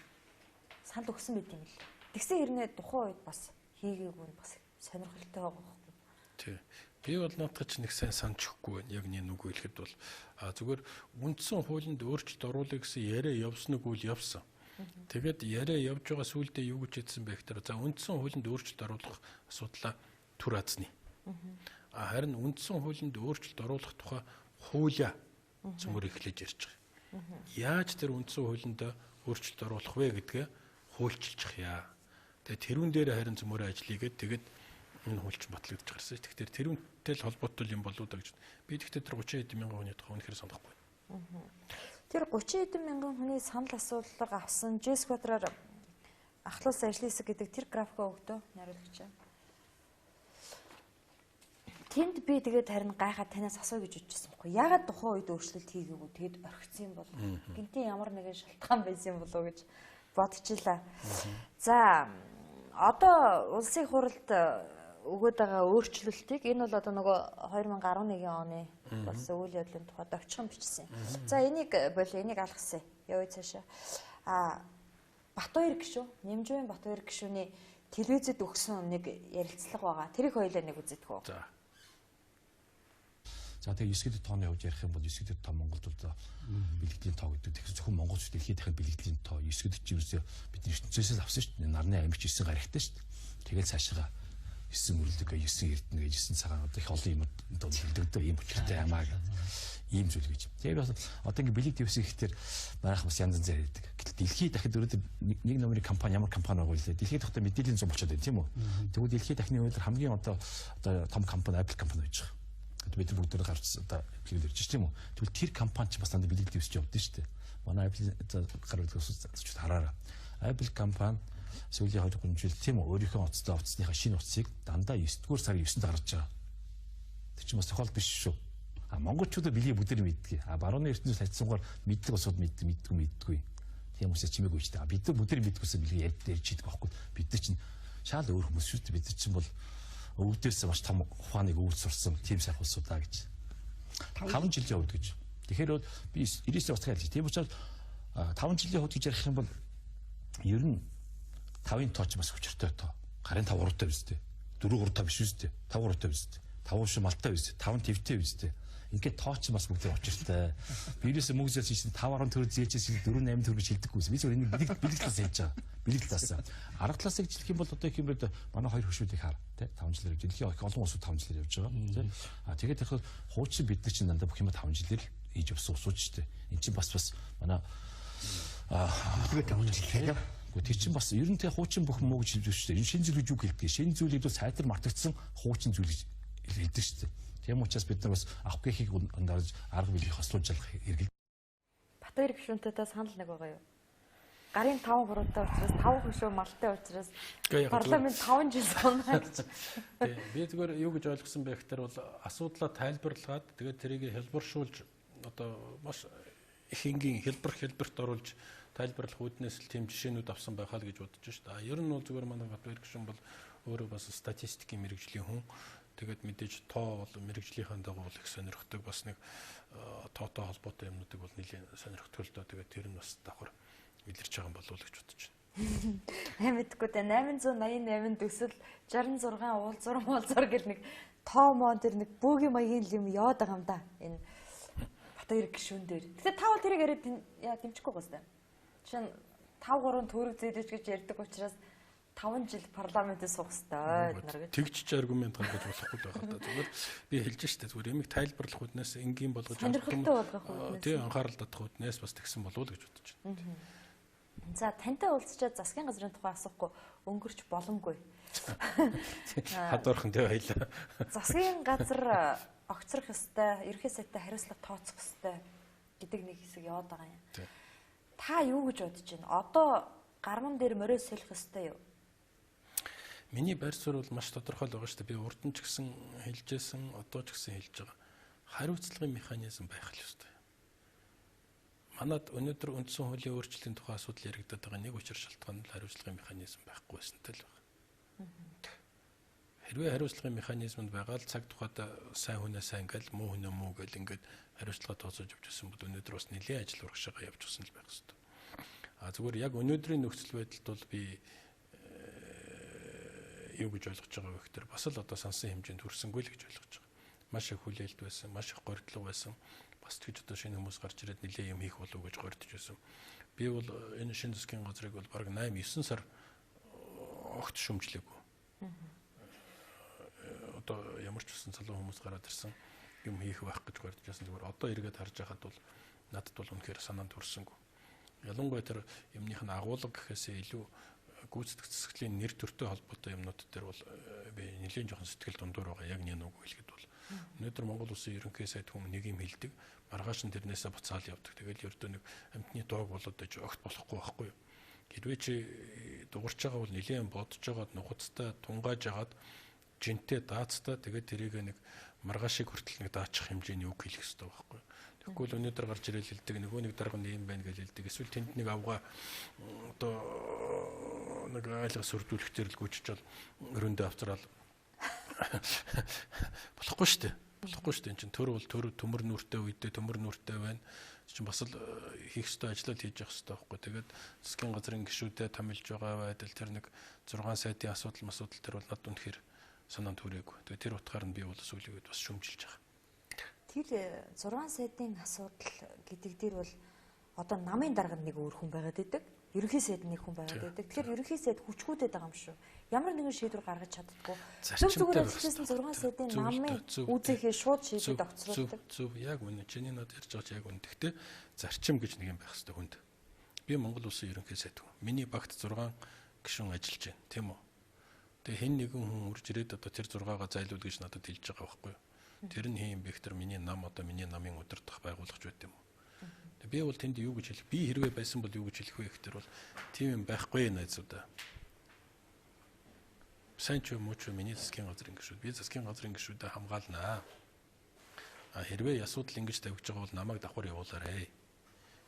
санал өгсөн байт юм л. Тэгсэн хэрнээ тухайн үед бас хийгээгүй нь бас сонирхолтой байгаа байхгүй. Тий. Би бол наадах ч нэг сайн санчихгүй байна. Яг нэг үгүй хэлэхэд бол зүгээр үндсэн хуулинд өөрчлөлт оруулах гэсэн яриа явсан үгүй л явсан. Тэгээд яриа явж байгаа сүулдэ юу гэж хэлсэн бэ гэхээр за үндсэн хуулинд өөрчлөлт оруулах асуудлаа түр азны. Харин үндсэн хуулинд өөрчлөлт оруулах тухай хуулиа зөвөр эхлэж ярьж байгаа. Яаж тэр үндсэн хуулинд өөрчлөлт оруулах вэ гэдгээ хуульчилчих яа. Тэгээ тэрүүн дээр харин зөмөрөө ажиллагээд тэгээд энэ хуульч батлагдаж гарсан. Тэгэхээр тэрүүнтэй л холбоотой юм болоо да гэж. Би тэгтээ тэр 30 хэдэн мянган хүний тухай үнэхээр санахгүй. Тэр 30 хэдэн мянган хүний санал асуулга авсан J-Squatter-аар ахлуулсан ажлын хэсэг гэдэг тэр графикаа өгдөө найруулагч. Тэнд би тэгээд харин гайхаад танаас асуу гэж бодчихсон байхгүй. Ягаад тухайн үед өөрчлөлт хийгээгүй тэгэд орхисон юм бол гинтийн ямар нэгэн шалтгаан байсан юм болов уу гэж бодчихлаа. За одоо улсын хурлд өгөөд байгаа өөрчлөлтийг энэ бол одоо нөгөө 2011 оны болсон үйл явдлын тухайд овчхон бичсэн. За энийг алгасан. Явъя цаашаа. Батбаяр гişүү, Нэмжүүн Батбаяр гişүүний телевизэд өгсөн нэг ярилцлага байгаа. Тэрийг хоёулаа нэг үзэдгүү. За тэгээ 9 тооны хувьд ярих юм бол 9 тоо Монголд бол бэлгэдлийн тоо гэдэг. Тэгэхээр зөвхөн Монголч дэлхийд дахин бэлгэдлийн тоо 9 чи ерөөсөө бидний ертөнцөөс авсан шүү дээ. Нарны амирч 9 гарагтай шүү дээ. Тэгэл цаашаа 9 мөрлөг, 9 эрдэнэ гэж 9 цагаан одоо их олон юм бэлдэгдээ ийм учиртай амаа ийм зүйл гэж. Тэгээд одоо ингээ бэлэг дэвсэн ихтэй манайх бас янз янзаар ярьдаг. Гэтэл дэлхийд дахид өөрөөр нэг номерын компани ямар компани байгаа вэ? Дэлхийд дахид мэдээллийн зам болчиход байна тийм үү? Тэгвэл дэлхийд дахны хувьд хамгийн одоо том компани Apple компани байж байгаа. Бид бүгд гарч одоо Apple ирж тийм үү? Тэгвэл тэр компани ч бас дандаа бэлэг дэвсэж явдсан шүү дээ. Манай Apple гарууд ч хараараа. Apple компани сүүлийн 2-3 жил тийм үү өөрийнхөө оцтой оцсныхаа шинэ утсыг дандаа 9-р сарын 9-нд гаргаж байгаа. Тэр чинь бас тохиол биш шүү. Монголчуудаа бэлгийг бүгд мэддэг. Барууны ертөнцөөс хайцсангаар мэддэг усуд мэддэггүй. Тийм үсээ чимээгүй шүү дээ. Бид бүгд мэддэггүйсээ бэлгийг ярьж идэх байхгүй. Бид нар чинь шал өөр хүмүүс шүү дээ. Бид нар чинь бол өвдөөс маш том ухааныг өвд сурсан тийм сайх улсуудаа гэж. 5 жил явууд гэж. Тэгэхээр би 99-ийн уцгаа хэлж. Тийм учраас 5 жилийн хувьд гэж ярих юм бол ер нь 5-ын тооч бас хүчтэй тоо. Гарын 5 3-тай биз дээ. 4 3-тай биш биз дээ. 5 3-тай биз дээ. 5 шим малтай биз дээ. 5 твтэй биз дээ. Ингээд тооч бас бүгд учиртай. Биенээс мөнгөс хийсэн 5 10 төгрөг зээчээс 4 8 төгрөг шилдэггүйс. Би зөв энийг бэлэг талаас хийж байгаа. Бэлэг талаас. Арга талаас гэж хэлэх юм бол одоо их юм бэ манай хоёр хөшүүдийг хар тий 5 жилээр дэлхийн олон улсууд 5 жилээр явж байгаа тий. Тэгээд яг хуучин бид нар чинь дандаа бүх юм 5 жилээр хийж явсан усууд шүү дээ. Энд чинь бас манай тэгээд 5 жил тэр чинь бас ер нь тэ хуучин бүх муу гэж хэлж шүү дээ. Энэ шинэ зүйл гэж юу хэлдэг? Шинэ зүйлийг бол сайтар мартагдсан хуучин зүйл гэж хэлдэг шүү дээ. Тийм учраас бид нар бас авах гэхийг ундарж арга билийг хослуулж авах хэрэгэл. Батбаяр гişүүнтэй та санал нэг байгаа юу? Гарын 5 3-тай учраас 5 хөшөө малтай учраас парламент 5 жил сунаа гэж. Тийм би зүгээр юу гэж ойлгосон бэ гэхээр бол асуудлаа тайлбарлагаад тэгээд тэрийг хэлбэршүүлж одоо маш их энгийн хэлбэрт оруулж тайлбарлах үүднээс л тийм жишээнүүд авсан байхаа л гэж бодож шүү дээ. Ер нь бол зүгээр манай Батбаяр гişүүн бол өөрөө бас статистикийн мэрэгжлийн хүн. Тэгээд мэдээж тоо бол мэрэгжлийнхэн дагуу их сонирхдаг бас нэг тоотой холбоотой юмнуудыг бол нэлийн сонирхдаг л доо. Тэгээд тэр нь бас давхар илэрч байгаа юм болов уу гэж бодож байна. Мэдгүй дээ 888 төсөл 66 уулзур гэл нэг тоо мон тэр нэг бөөгийн маягийн юм яваад байгаа юм да. Энэ Батбаяр гişүүн дээр. Тэгэхээр та бол тэрийг яриад дэмжихгүй гоостай. Жишээ нь 5 3 төгрөг зээлж гэж ярьдаг учраас 5 жил парламентд суух хэрэгтэй. Тэгж аргумент гаргаж болохгүй байх та. Зүгээр би хэлж штэ зүгээр ямиг тайлбарлах үднээс энгийн болгож сонирхолтой болгох үднээс. Тийм анхаарал татах үднээс бас тэгсэн болов уу гэж бодож байна. За тантай уулзчаад засгийн газрын тухай асуухгүй өнгөрч боломгүй. Хадуурхан тий баялаа. Засгийн газар огцрох ёстой, ерхий сайтай хариуцлага тооцох ёстой гэдэг нэг хэсэг яваад байгаа юм. Та юу гэж бодож байна? Одоо гарман дээр морой солих ёстой юу? Миний байр суурь бол маш тодорхой л байгаа шүү дээ. Би урд нь ч гэсэн хэлжсэн, одоо ч гэсэн хэлж байгаа. Хариуцлагын механизм байх л ёстой. Манад өнөөдөр үндсэн хуулийн өөрчлөлтийн тухай асуудал яригдаад байгаа нэг учир шалтгаан нь хариуцлагын механизм байхгүй байсантай л байна. Хэрвээ хариуцлагын механизмд байгаа л цаг тухайд сайн хүнээ сайн гэл муу хүнээ муу гэл ингээд хариуцлага тооцоож явж байсан бол өнөөдөр бас нэлийн ажил урагшаага явж гсэн л байх ёстой. Зүгээр яг өнөөдрийн нөхцөл байдалд бол би юу гэж ойлгож байгаа вэ гэхээр бас л одоо сансан хэмжээнд хүрсэнгүй л гэж ойлгож байгаа. Маш их хүлээлт байсан, маш их горьдлого байсан. Бас тэгж одоо шинэ хүмүүс гарч ирээд нэлээ юм хийх болов уу гэж горьдож байсан. Би бол энэ шинэ засгийн газрыг бол бараг 8 9 сар огт шүмжлээгүй. Одоо ямар ч үсэн цалин хүмүүс гараад ирсэн юм хийх байх гэж горьдож байсан. Зүгээр одоо эргээд харж байхад бол надад бол үнэхээр санаанд хүрсэнгүй. Ялангуяа тэр юмных нь агуулга гэхээсээ илүү гүйцэтгэх засаглалын нэр төртэй холбоотой юмнууд дээр бол би нэлийн жоохон сэтгэл дундуур байгаа. Яг нэг үг хэлэхэд бол өнөөдөр Монгол Улсын ерөнхий сайд хүн нэг юм хэлдэг, маргааш нь тэрнээсээ буцаал явдаг. Тэгэл ердөө нэг амтны доог болоод иж огт болохгүй байхгүй юу? Хэрвээ чи дуурч байгаа бол нэлийн бодож байгаад нухацтай тунгааж агаад жинтэй даацтай тэгээд тэрийг нэг маргаашиг хүртэл нэг даачих хэмжээний үг хэлэх хэрэгтэй байхгүй юу? Тэгвэл өнөөдөр гарч ирэл хэлдэг нөгөө нэг дарга нь юм байна гэж хэлдэг. Эсвэл тэнд нэг авгаа одоо нэг айлга сүрдүүлэхтэр л гүйчж бол өрөөндөө авцраал болохгүй шүү дээ. Болохгүй шүү дээ. Энд чинь төр бол төмөр нүртэй үедээ төмөр нүртэй байна. Чинь бас л хийх ёстой ажлууд хийж явах ёстой байхгүй. Тэгээд засгийн газрын гишүүдэд томилж байгаа байдал тэр нэг 6 сайтын асуудал тэр бол над үнэхээр санаанд хүрээгүй. Тэгээд тэр утгаар нь би бол сүүлийгэд бас шүмжилж байгаа. Тэр 6 сайтын асуудал гэдэг дээр бол одоо намын дарга нэг өөр хүн байгаад идэг. Ерөнхий сайд нэг хүн байгаад идэг. Тэгэхээр ерөнхий сайд хүчгүүдэд байгаа юм шүү. Ямар нэгэн шийдвэр гаргаж чаддаггүй. Зүгээр ажилласан 6 сайдын намын үүсэхээ шууд шийдэд огцруулдаг. Зөв яг үнэ. Чиний над ярьж байгаа яг үнэ. Гэхдээ зарчим гэж нэг юм байх хэрэгтэй хүнд. Би Монгол улсын ерөнхий сайд хүн. Миний багт 6 гишүүн ажиллаж байна. Тийм үү? Тэгээ хэн нэгэн хүн үрж ирээд одоо тэр 6-гаа зайлуул гэж надад хэлж байгаа байхгүй юу? Тэр нь хэм бэ гэхээр миний нам одоо миний намын удирдах байгуулагч байт юм уу? Би бол тэнд юу гэж хэлэх? Би хэрвээ байсан бол юу гэж хэлэх вэ гэхээр бол тийм юм байхгүй найзуудаа. Сайн ч юм уу ч миний засгийн газрын гишүүд. Би засгийн газрын гишүүдэд хамгаалнаа. Хэрвээ асуудал ингэж тавьж байгаа бол намайг давхар явуулаарай.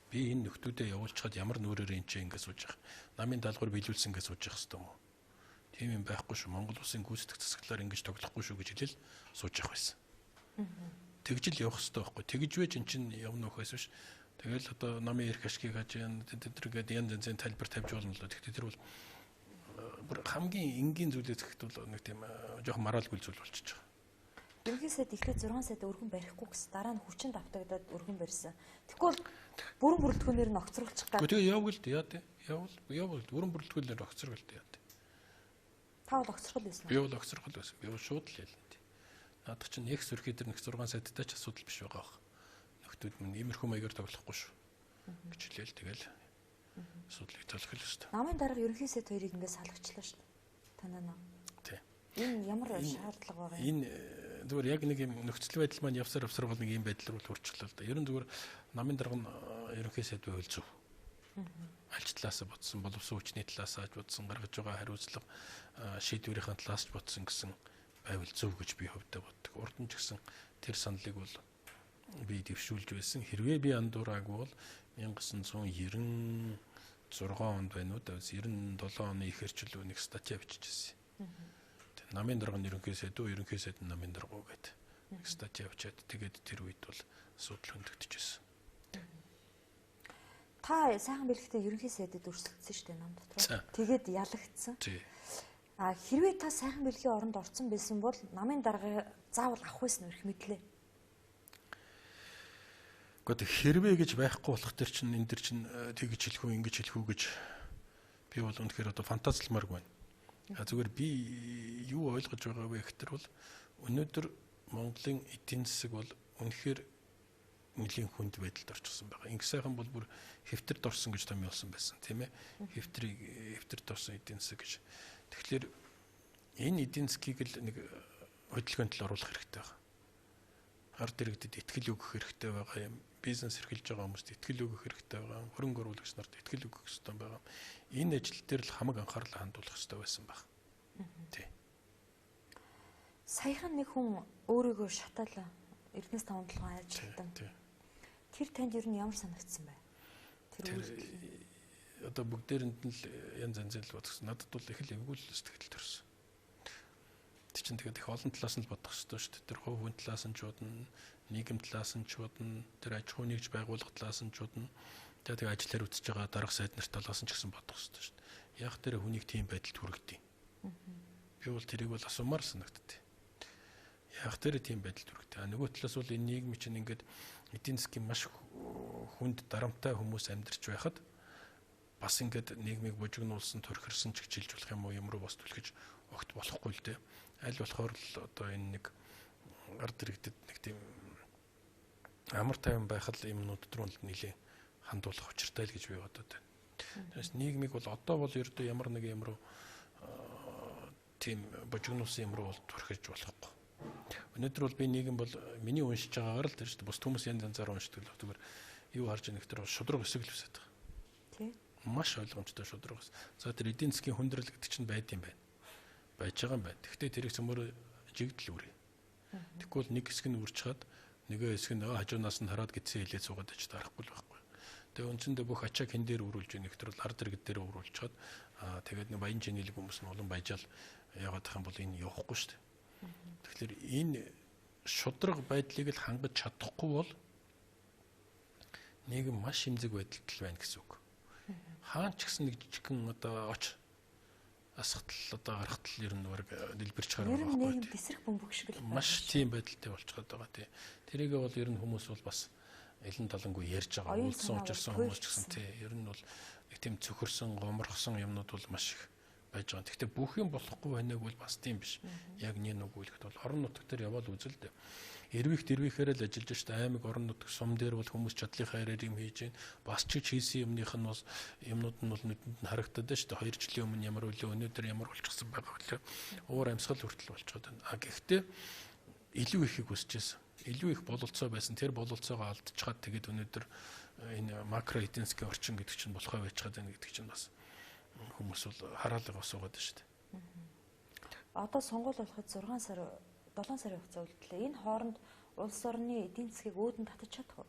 Би энэ нөхдүүдэд явуулчихад ямар нүрээр энэ ч ингэ сууж явах. Намын даалгавар биелүүлсэн гэж сууж явах хэрэгтэй юм уу? Тийм юм байхгүй шүү. Монгол улсын гүйцэтгэх засаглалаар ингэж тоглохгүй шүү гэж хэлэл сууж явах байсан. Тэгжил явах хэрэгтэй байхгүй. Тэгж вэж эн чинь явна ухаас биш. Тэгэл одоо намын эрх ашгийг хаж тэдэргээд янз янзын тайлбар тавьж болно л. Тэгтээ тэр бол хамгийн энгийн зүйлээс гэхэд бол нэг тийм жоохон маргаалгүй зүйл болчихж байгаа. Ерөнхий сайд эхлээд 6 сайд өргөн барихгүй гэсэн дараа нь хүчин давтагдаад өргөн барьсан. Тэгвэл бүрэн бүрэлдэхүүнээр нь огцруулчих гад. Тэгээ явуул яа тий. Явуул бүрэн бүрэлдэхүүнээр огцруулт яа тий. Та бол огцрол байсан уу? Би бол огцрол байсан. Би бол шууд л хэлнэ тий. Наадах чинь их сөрхий дээр нэг 6 сайдтай ч асуудал биш байгаа бах. Нөхдүүд минь иймэрхүү маягаар тоглохгүй шүү. Гэж хэлээл тэгэл асуудлыг толгох л өстой. Намын дарга ерөнхий сайд хоёрыг ингээд салгачлаа шүү дээ. Танаа нөө. Тий. Энэ ямар шаардлага байгаа Энэ юм? зүгээр яг нэг юм нөхцөл байдал маань явсаар бол нэг юм байдал руу хурцлаа л да. Ерөн зүгээр намын дарга нь ерөнхий сайд байвал зөв. Аль талаас бодсон, боловсон хүчний талаас аж бодсон, гаргаж байгаа хариуцлага шийдвэрийн талаас ч бодсон гэсэн байвал зөв гэж би хөвдөө боддог. Урд нь ч гэсэн тэр саналыг бол би дэвшүүлж байсан. Хэрвээ би андуураагүй бол 1996 онд байна уу да 97 оны ихэрчлүү нэг статья бичижсэн. Намын дарга нь ерөнхий сайд нь намын дарга гэдэг нэг статья бичээд тэгээд тэр үед бол асуудал хөндөгдөжсэн. Та сайхан бэлгтээ ерөнхий сайдад өрсөлдсөн шүү дээ нам дотор. Тэгээд ялагдсан. Тий. Хэрвээ та сайхан бэлгийн оронд орсон байсан бол намын дарга заавал авах байсан өрх мэдлээ. Гэхдээ хэрвээ гэж байхгүй болох төр чинь энэ төр чинь тэгж хэлэх үү ингэж хэлэх үү гэж би бол үнэхээр одоо фантазлмаар байна. Зүгээр би юу ойлгож байгаа вэ гэхээр бол өнөөдөр Монголын эдийн засаг бол үнэхээр нэлийн хүнд байдалд орчихсон байгаа. Инх сайхан бол бүр хэвтэрд орсон гэж томьёолсон байсан тийм ээ. Хэвтэрд орсон эдийн засаг гэж. Тэгэхээр энэ эдийн засгийг л нэг хөдөлгөөнд л оруулах хэрэгтэй байна. Ард иргэдэд итгэл өгөх хэрэгтэй байгаа юм. Бизнес эрхэлж байгаа хүмүүст итгэл өгөх хэрэгтэй байгаа. Хөрөнгө оруулагч нарт итгэл өгөх хэрэгтэй байгаа. Энэ ажил дээр л хамаг анхаарлаа хандуулах хэрэгтэй байсан баг. Тий. Саяхан нэг хүн өөрийгөө шатаалаа. Эрдэнэс 5-7 ажилтан. Тэр танд ер нь ямар санагдсан бэ? Тэр одоо бүгдээрэнд нь л янз янзын л бодсон. Надад бол их л эвгүй л сэтгэл төрсөн. Тэг чинь тэгээд их олон талаас нь л бодох хэрэгтэй шүү дээ. Тэр хувь хүн талаас нь ч бодно, нийгэм талаас нь ч бодно, тэр аж ахуй нэгж байгуулах талаас нь ч бодно. Тэгээд ажиллаар үтсэж байгаа дарга сайд нарт талаас нь ч гэсэн бодох хэрэгтэй шүү дээ. Яг тэр хүнийг тийм байдалд хүргэдэг. Би бол тэрийг бол асуумаар санагдтыг. Яг тэр тийм байдалд хүргэдэг. Нөгөө талаас бол энэ нийгэм чинь ингээд эдийн засгийн маш хүнд дарамттай хүмүүс амьдарч байхад бас ингээд нийгмийг бужигнуулсан, төрхөрсөн ч гэж хэлж болох юм уу, юм руу бас түлхэж огт болохгүй л дээ. Аль болохоор л одоо энэ нэг ард иргэдэд нэг тийм амар тайван байхад юмнууд руу нэлээ хандуулах учиртай л гэж би бодод байна. Тэгээс нийгмийг бол одоо бол ердөө ямар нэг юм руу тийм бужигнуулсан юм руу бол төрхөж болохгүй. Өнөөдөр бол би нийгэм бол миний уншиж байгаагаар л тэр шүү дээ. Бус хүмүүс янз янзаар уншдаг л зүгээр юу харж байгаа нөхдөр шудраг өсөг л үсэж байгаа. Тий. Маш ойлгомжтой шудраг ус. За тэр эдийн засгийн хүндрэл гэдэг чинь байд юм байна. Байж байгаа юм байна. Гэхдээ тэрийг цөмөр жигдэл үрээ. Тэгвэл нэг хэсэг нь үрж чад нөгөө хэсэг нь хажуунаас нь хараад гидсэн хилээ суугаад очиж дарахгүй л байхгүй. Тэгээ үндсэндээ бүх ачааг хэн дээр үрүүлж байгаа нөхдөр бол ард иргэд дээр үрүүлж чад тэгээд нэг баян чинэлэг хүмүүс нь улан баяжаал яваад тах юм бол энэ явахгүй шүү дээ. Тэгэхээр энэ шудраг байдлыг л хангаж чадахгүй бол нийгэм маш хэмзэг байдалд байна гэсэн үг. Хаан ч гэсэн нэг жижигхэн одоо оч асгатал одоо гарахтал ер нь баг дэлбэрч гарах байхгүй. Ер нь нийгэм тесрэх бөмбөг шиг л маш тийм байдалтай болчиход байгаа тий. Тэрийг бол ер нь хүмүүс бол бас элен талангүй ярьж байгаа. Уулсан учирсан хүмүүс ч гэсэн тий. Ер нь бол нэг тийм цөхөрсөн, гомрохсон юмнууд бол маш их байж байгаа. Гэхдээ бүх юм болохгүй байнаг бол бас тийм биш. Яг нэг үгүүлэхэд бол орон нутаг дээр яваад үзэл дээ. Эрвэхээр л ажиллаж штэ аймаг орон нутаг сум дээр бол хүмүүс чадлынхаа ярээр юм хийж гин. Бас ч хийсэн юмных нь бол юмнууд нь бол нүдэнд нь харагдаад штэ 2 жилийн өмнө ямар үлээ өнөөдөр ямар болчихсон байгаа вэ? Уур амьсгал хүртэл болчиход байна. Гэхдээ илүү ихийг хүсэжсэн. Илүү их бололцоо байсан. Тэр бололцоогоо алдчихад тэгээд өнөөдөр энэ макро эдийн засгийн орчин гэдэг чинь болохоо байцгаад байна гэдэг чинь бас хүмүүс бол хараалга асуугаад байна шүү дээ. Одоо сонгуул болоход 6 сар 7 сарын хугацаа үлдлээ. Энэ хооронд улс орны эдийн засгийг өөдөн татаж чадах уу?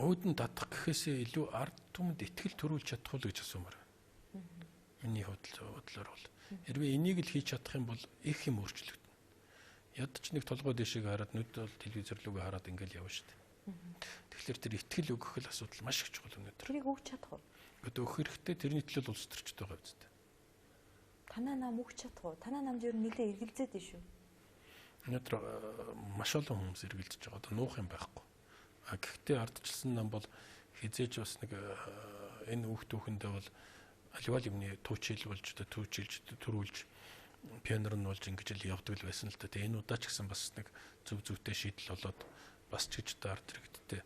Өөдөн татах гэхээсээ илүү ард түмэнд ихтгэл төрүүлж чадах уу гэж асуумаар. Миний бодлоор бол хэрвээ энийг л хийж чадах юм бол их юм өөрчлөгдөнө. Ядч нэг толгой дэшиг хараад нүд бол телевизэр рүүгээ хараад ингээл явна шүү дээ. Тэгэхээр тэр ихтгэл өгөх л асуудал маш их чухал өнөөдөр. Тэрийг өгч чадах уу? Өгөх хэрэгтэй тэрний төлөө улс төрчд байгаа биз дээ. Танаа нам өгч чадах уу? Танаа намд ер нь нэлээ эргэлзээд байна шүү. Өнөөдөр маш олон хүмүүс эргэлзэж байгаа. Одоо нуух юм байхгүй. Гэхдээ ардчилсан нам бол хизээж бас нэг энэ хүүхд түүхэндээ бол аливаа юмны туучил болж төрүүлж пианер нь болж ингэж л явдаг л байсан л да. Тэгээ энэ удаа ч гэсэн бас нэг зөв зөвтэй шийдэл болоод бас ч гэж ард иргэдтэй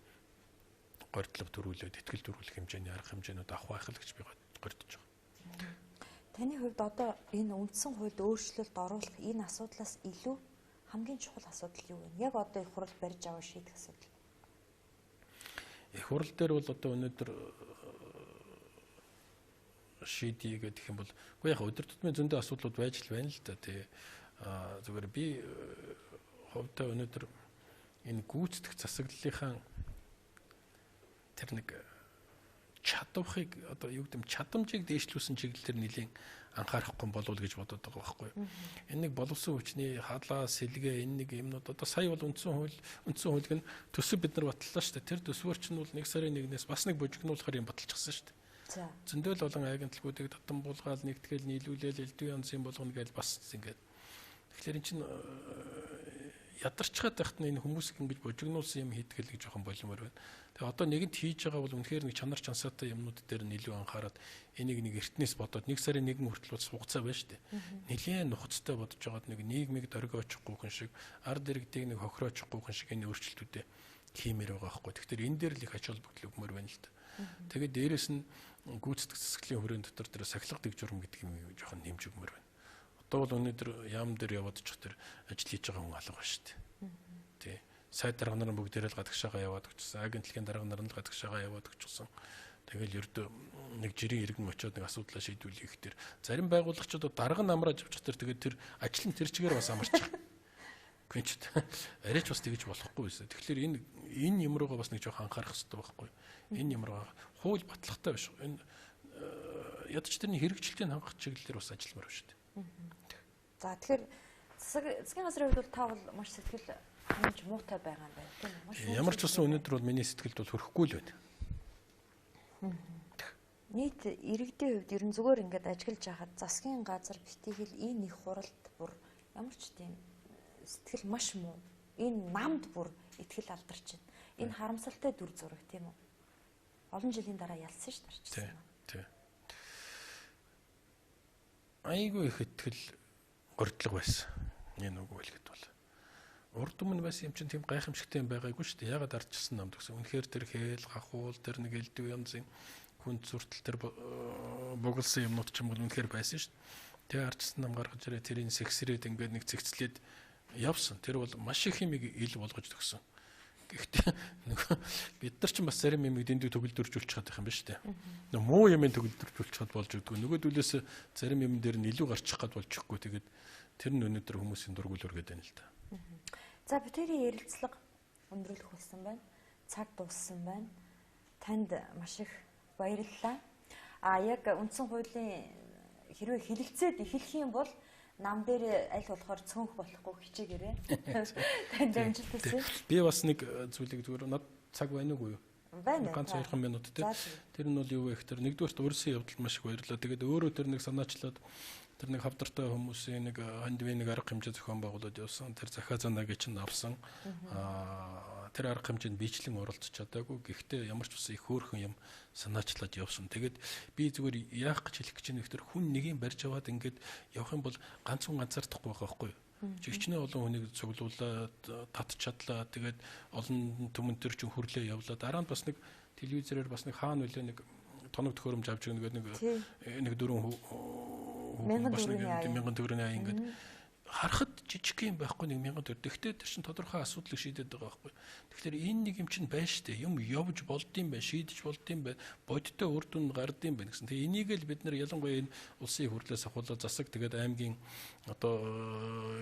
гордлог төрүүлээд ихтгэл төрүүлэх хэмжээний арга хэмжээнүүд авах байх л гэж би гордож байгаа. Таны хувьд одоо энэ үндсэн хуульд өөрчлөлт оруулах энэ асуудлаас илүү хамгийн чухал асуудал юу вэ? Яг одоо их хурл барьж аваа шийдэх асуудал. Их хурл дээр бол одоо өнөөдөр шийдье гэдэг юм бол үгүй яг өдөр тутмын зөндөө асуудлууд байж л байна л да тий. Зүгээр би хувьдаа өнөөдөр энэ гүйцэтгэх засаглалынхаа тэр нэг чадварыг одоо юу гэдэм чадамжийг дээшлүүлсэн чиглэлээр нэлийн анхаарахгүй болов уу гэж бодоод байгаа байхгүй. Энэ нэг боловсон хүчний халаа, сэлгээ энэ нэг юмнууд одоо сая бол үндсэн хуулийг нь төсөв бид нар батллаа шүү дээ. Тэр төсвөр чинь бол 1 сарын 1-ээс бас нэг бужигнуулахаар юм баталчихсан шүү дээ. Зөндөл болон агентлагуудыг татан буулгаад нэгтгэл нийлүүлээл элдв янз юм болгоно гэж бас ингээд. Тэгэхээр эн чинь ядарчгаад байхад энэ хүмүүс ингэж бужигнуулсан юм хийдэг л гэж жоохон болимор байна. Тэгээ одоо нэгэнт хийж байгаа бол үнэхээр нэг чанар чансаатай юмнууд дээр нь илүү анхаарад энийг нэг эртнээс бодоод 1 сарын 1 хүртэл бас хугацаа байна шүү дээ. Нэлээд нухацтай бодож байгаад нэг нийгмийг дөргиочихгүй хүн шиг ард иргэдийг нэг хохироочихгүй хүн шиг энэ өөрчлөлтүүдээ хиймээр байгаа байхгүй. Тэгэхээр энэ дээр л их ач холбогдол өгмөр байна л да. Тэгээд дээрэс нь гүйцэтгэх засаглалын хүрээнд дотор тэр сахилга дэг журам гэдэг юм жоохон нэмж өгмөр байна. Одоо бол өнөөдөр яам дээр яваад очих тэр ажил хийж байгаа хүн алга байна шүү дээ. Тий. Сайд дарга нар бүгдээрээ л гадагшаага яваад өгчсөн. Агентлагийн дарга нар нь гадагшаага яваад өгчсөн. Тэгэл ердөө нэг жирийн иргэн очиод нэг асуудлаа шийдвүлэх тэр зарим байгуулагчид дарга намрааж авчих тэгээд тэр ажил нь тэр чигээр бас амарчих. Гүнч арайч бас тэгж болохгүй байсан. Тэгэхээр энэ юм руугаа бас нэг жоох анхаарах хэрэгтэй байхгүй. Энэ юм руугаа хууль батлагтай биш. Энэ ядч тэрний хэрэгжилтийн хангах чиглэлээр бас ажилламаар байна шүү дээ. За тэгэхээр засгийн газрын хувьд бол та бол маш сэтгэл хангаж муутай байгаа юм байна тийм үү? Ямар ч болсон өнөөдөр бол миний сэтгэлд бол хөрөхгүй л байна. Нийт иргэдийн хувьд ерөн зүгээр ингээд ажиглаж байхад засгийн газар битгийхэл энэ их хуралд бүр ямар ч тийм сэтгэл маш муу. Энэ намд бүр итгэл алдарч байна. Энэ харамсалтай дүр зураг тийм үү? Олон жилийн дараа ялсан ш тарчсан. Тийм. Айгүй их итгэл гордлого байсан. Энэ үг хэлэхэд бол урд өмнө байсан юм чинь тийм гайхамшигтай юм байгаагүй шүү дээ. Ягаад ардчилсан намд гэсэн. Үнэхээр тэр хээл, хахуул, тэр нэг элдв янзын хүн зүртэл тэр бугалсан юмнууд ч юм бол үнэхээр байсан шүү дээ. Тэгээ ардчилсан нам гаргаж ирээ тэрийг сэгсрээд ингээд нэг цэгцлээд явсан. Тэр бол маш их юм ил болгож төгсөн. Гэхдээ бид нар ч бас зарим юм дэндүү төгөлдөржүүлж чадах юм ба шүү дээ. Муу юм төгөлдөржүүлж чад болж өгдөг. Нөгөөдөлөөс зарим юм дээр нь илүү гарчих гад болж өгөхгүй. Тэгээд тэр нь өнөөдөр хүмүүсийн дургуул өргөд байна л да. За бидний ярилцлага өндөрлөх болсон байна. Цаг дууссан байна. Танд маш их баярлалаа. Яг үндсэн хуулийн хэрвээ хэлэлцээд эхлэх юм бол нам дээр аль болохоор цөөнх болохгүй хичээгээрээ. Танд амжилт хүсье. Би бас нэг зүйлийг зүгээр над цаг байна уугүй юу? Байна. Ганц 2 минут тий. Тэр нь бол юу вэ гэхээр нэгдүгээрт урьдсан явдал маш их баярлаа. Тэгээд өөрөө тэр нэг санаачлаад тэр нэг хавдартай хүмүүсийн нэг хандвийн нэг арга хэмжээ зохион байгуулад явсан. Тэр захаа занагийн чинь авсан. Тэр арга хэмжээнд бичлэн оролцож чадаагүй. Гэхдээ ямар ч бас их хөөрхөн юм санаачлаад явсан. Тэгээд би зүгээр яах гэж хэлэх гэж байна вэ гэхээр хүн нэгийг барьж аваад ингээд явах юм бол ганцхан ганцаардахгүй байгаа байхгүй юу? Жигчнээ олон хүнийг цуглуулад татчихадлаа. Тэгээд олон түмэн төр чинь хөрлөө явлаа. Дараа нь бас нэг телевизээр бас нэг хаана үлээ нэг тоног төхөөрөмж авч нэг 4 1000 төгрөгийн ая ингээд харахад жижиг юм байхгүй 1000 төгрөг. Гэхдээ тэр чинь тодорхой асуудлыг шийдээд байгаа байхгүй. Тэгэхээр энэ нэг юм чинь байна штэ. Юм явж болдсон бай, шийдэж болдсон бай, бодиттой үр дүн гардыг байна гэсэн. Тэгээ энийг л бид нэр ялангуяа энэ улсын хурлаас ахуулаад засаг тэгээд аймгийн одоо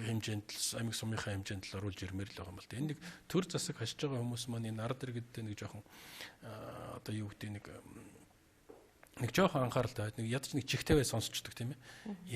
хэмжээнд л аймаг сумынхаа хэмжээнд л оруулж ирмээр л байгаа юм л да. Энэ нэг төр засаг хашиж байгаа хүмүүс маань энэ ард иргэдтэй нэг жоохон одоо юу гэдэг нэг жоохон анхааралтай нэг ядч нэг чихтэйвээ сонсчдөг тийм ээ.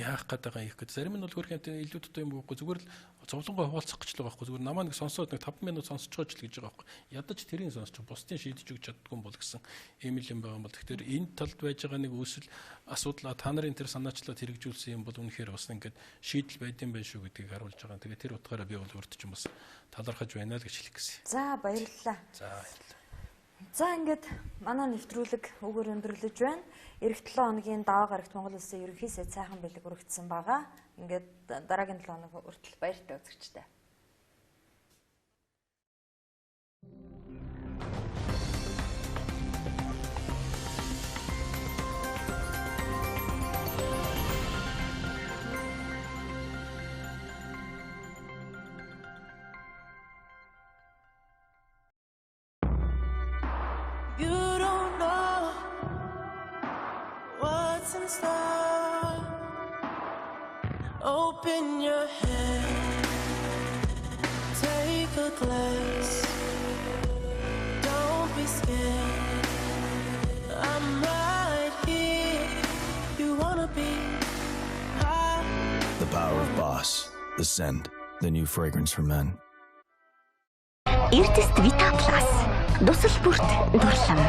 Яах гээд байгаа их гэдэг. Зарим нь бол хөрх юмтай илүү дутуу юм байхгүй зүгээр л зовлонгоо хуваалцах гэж л байгаа байхгүй зүгээр намаа нэг сонсоод нэг 5 минут сонсож байгаа ч л гэж байгаа байхгүй. Ядаж тэрийг сонсч бусдын шийдэж өгч чаддгүй юм бол гэсэн ийм юм байгаа юм бол. Тэгэхээр энэ талд байж байгаа нэг үүсэл асуудал та нарын тэр санаачлаад хэрэгжүүлсэн юм бол үнэхээр бас ингээд шийдэл байдсан байх шүү гэдгийг харуулж байгаа. Тэгээ тэр утгаараа би бол урд ч юм бас талархаж байна л гэж хэлэх гэсэн. За баярлалаа. За баярлалаа. За ингээд манай нэвтрүүлэг өгөр өндөрлөж байна. Эх 7 хоногийн даваа гарагт Монгол Улсын ерөнхий сайд сайхан бэлэг өргөцсөн байгаа. Ингээд дараагийн 7 хоног хүртэл баяртай үзэгчтэй. You don't know what's in store. Open your head, take a glass. Don't be scared. I'm right here. You wanna be high. The power of Boss, the scent, the new fragrance for men. Эрдэс Vita Plus. Дусал бүрт дурлам.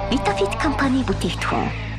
Vitafit компани бүтээгдэхүүн.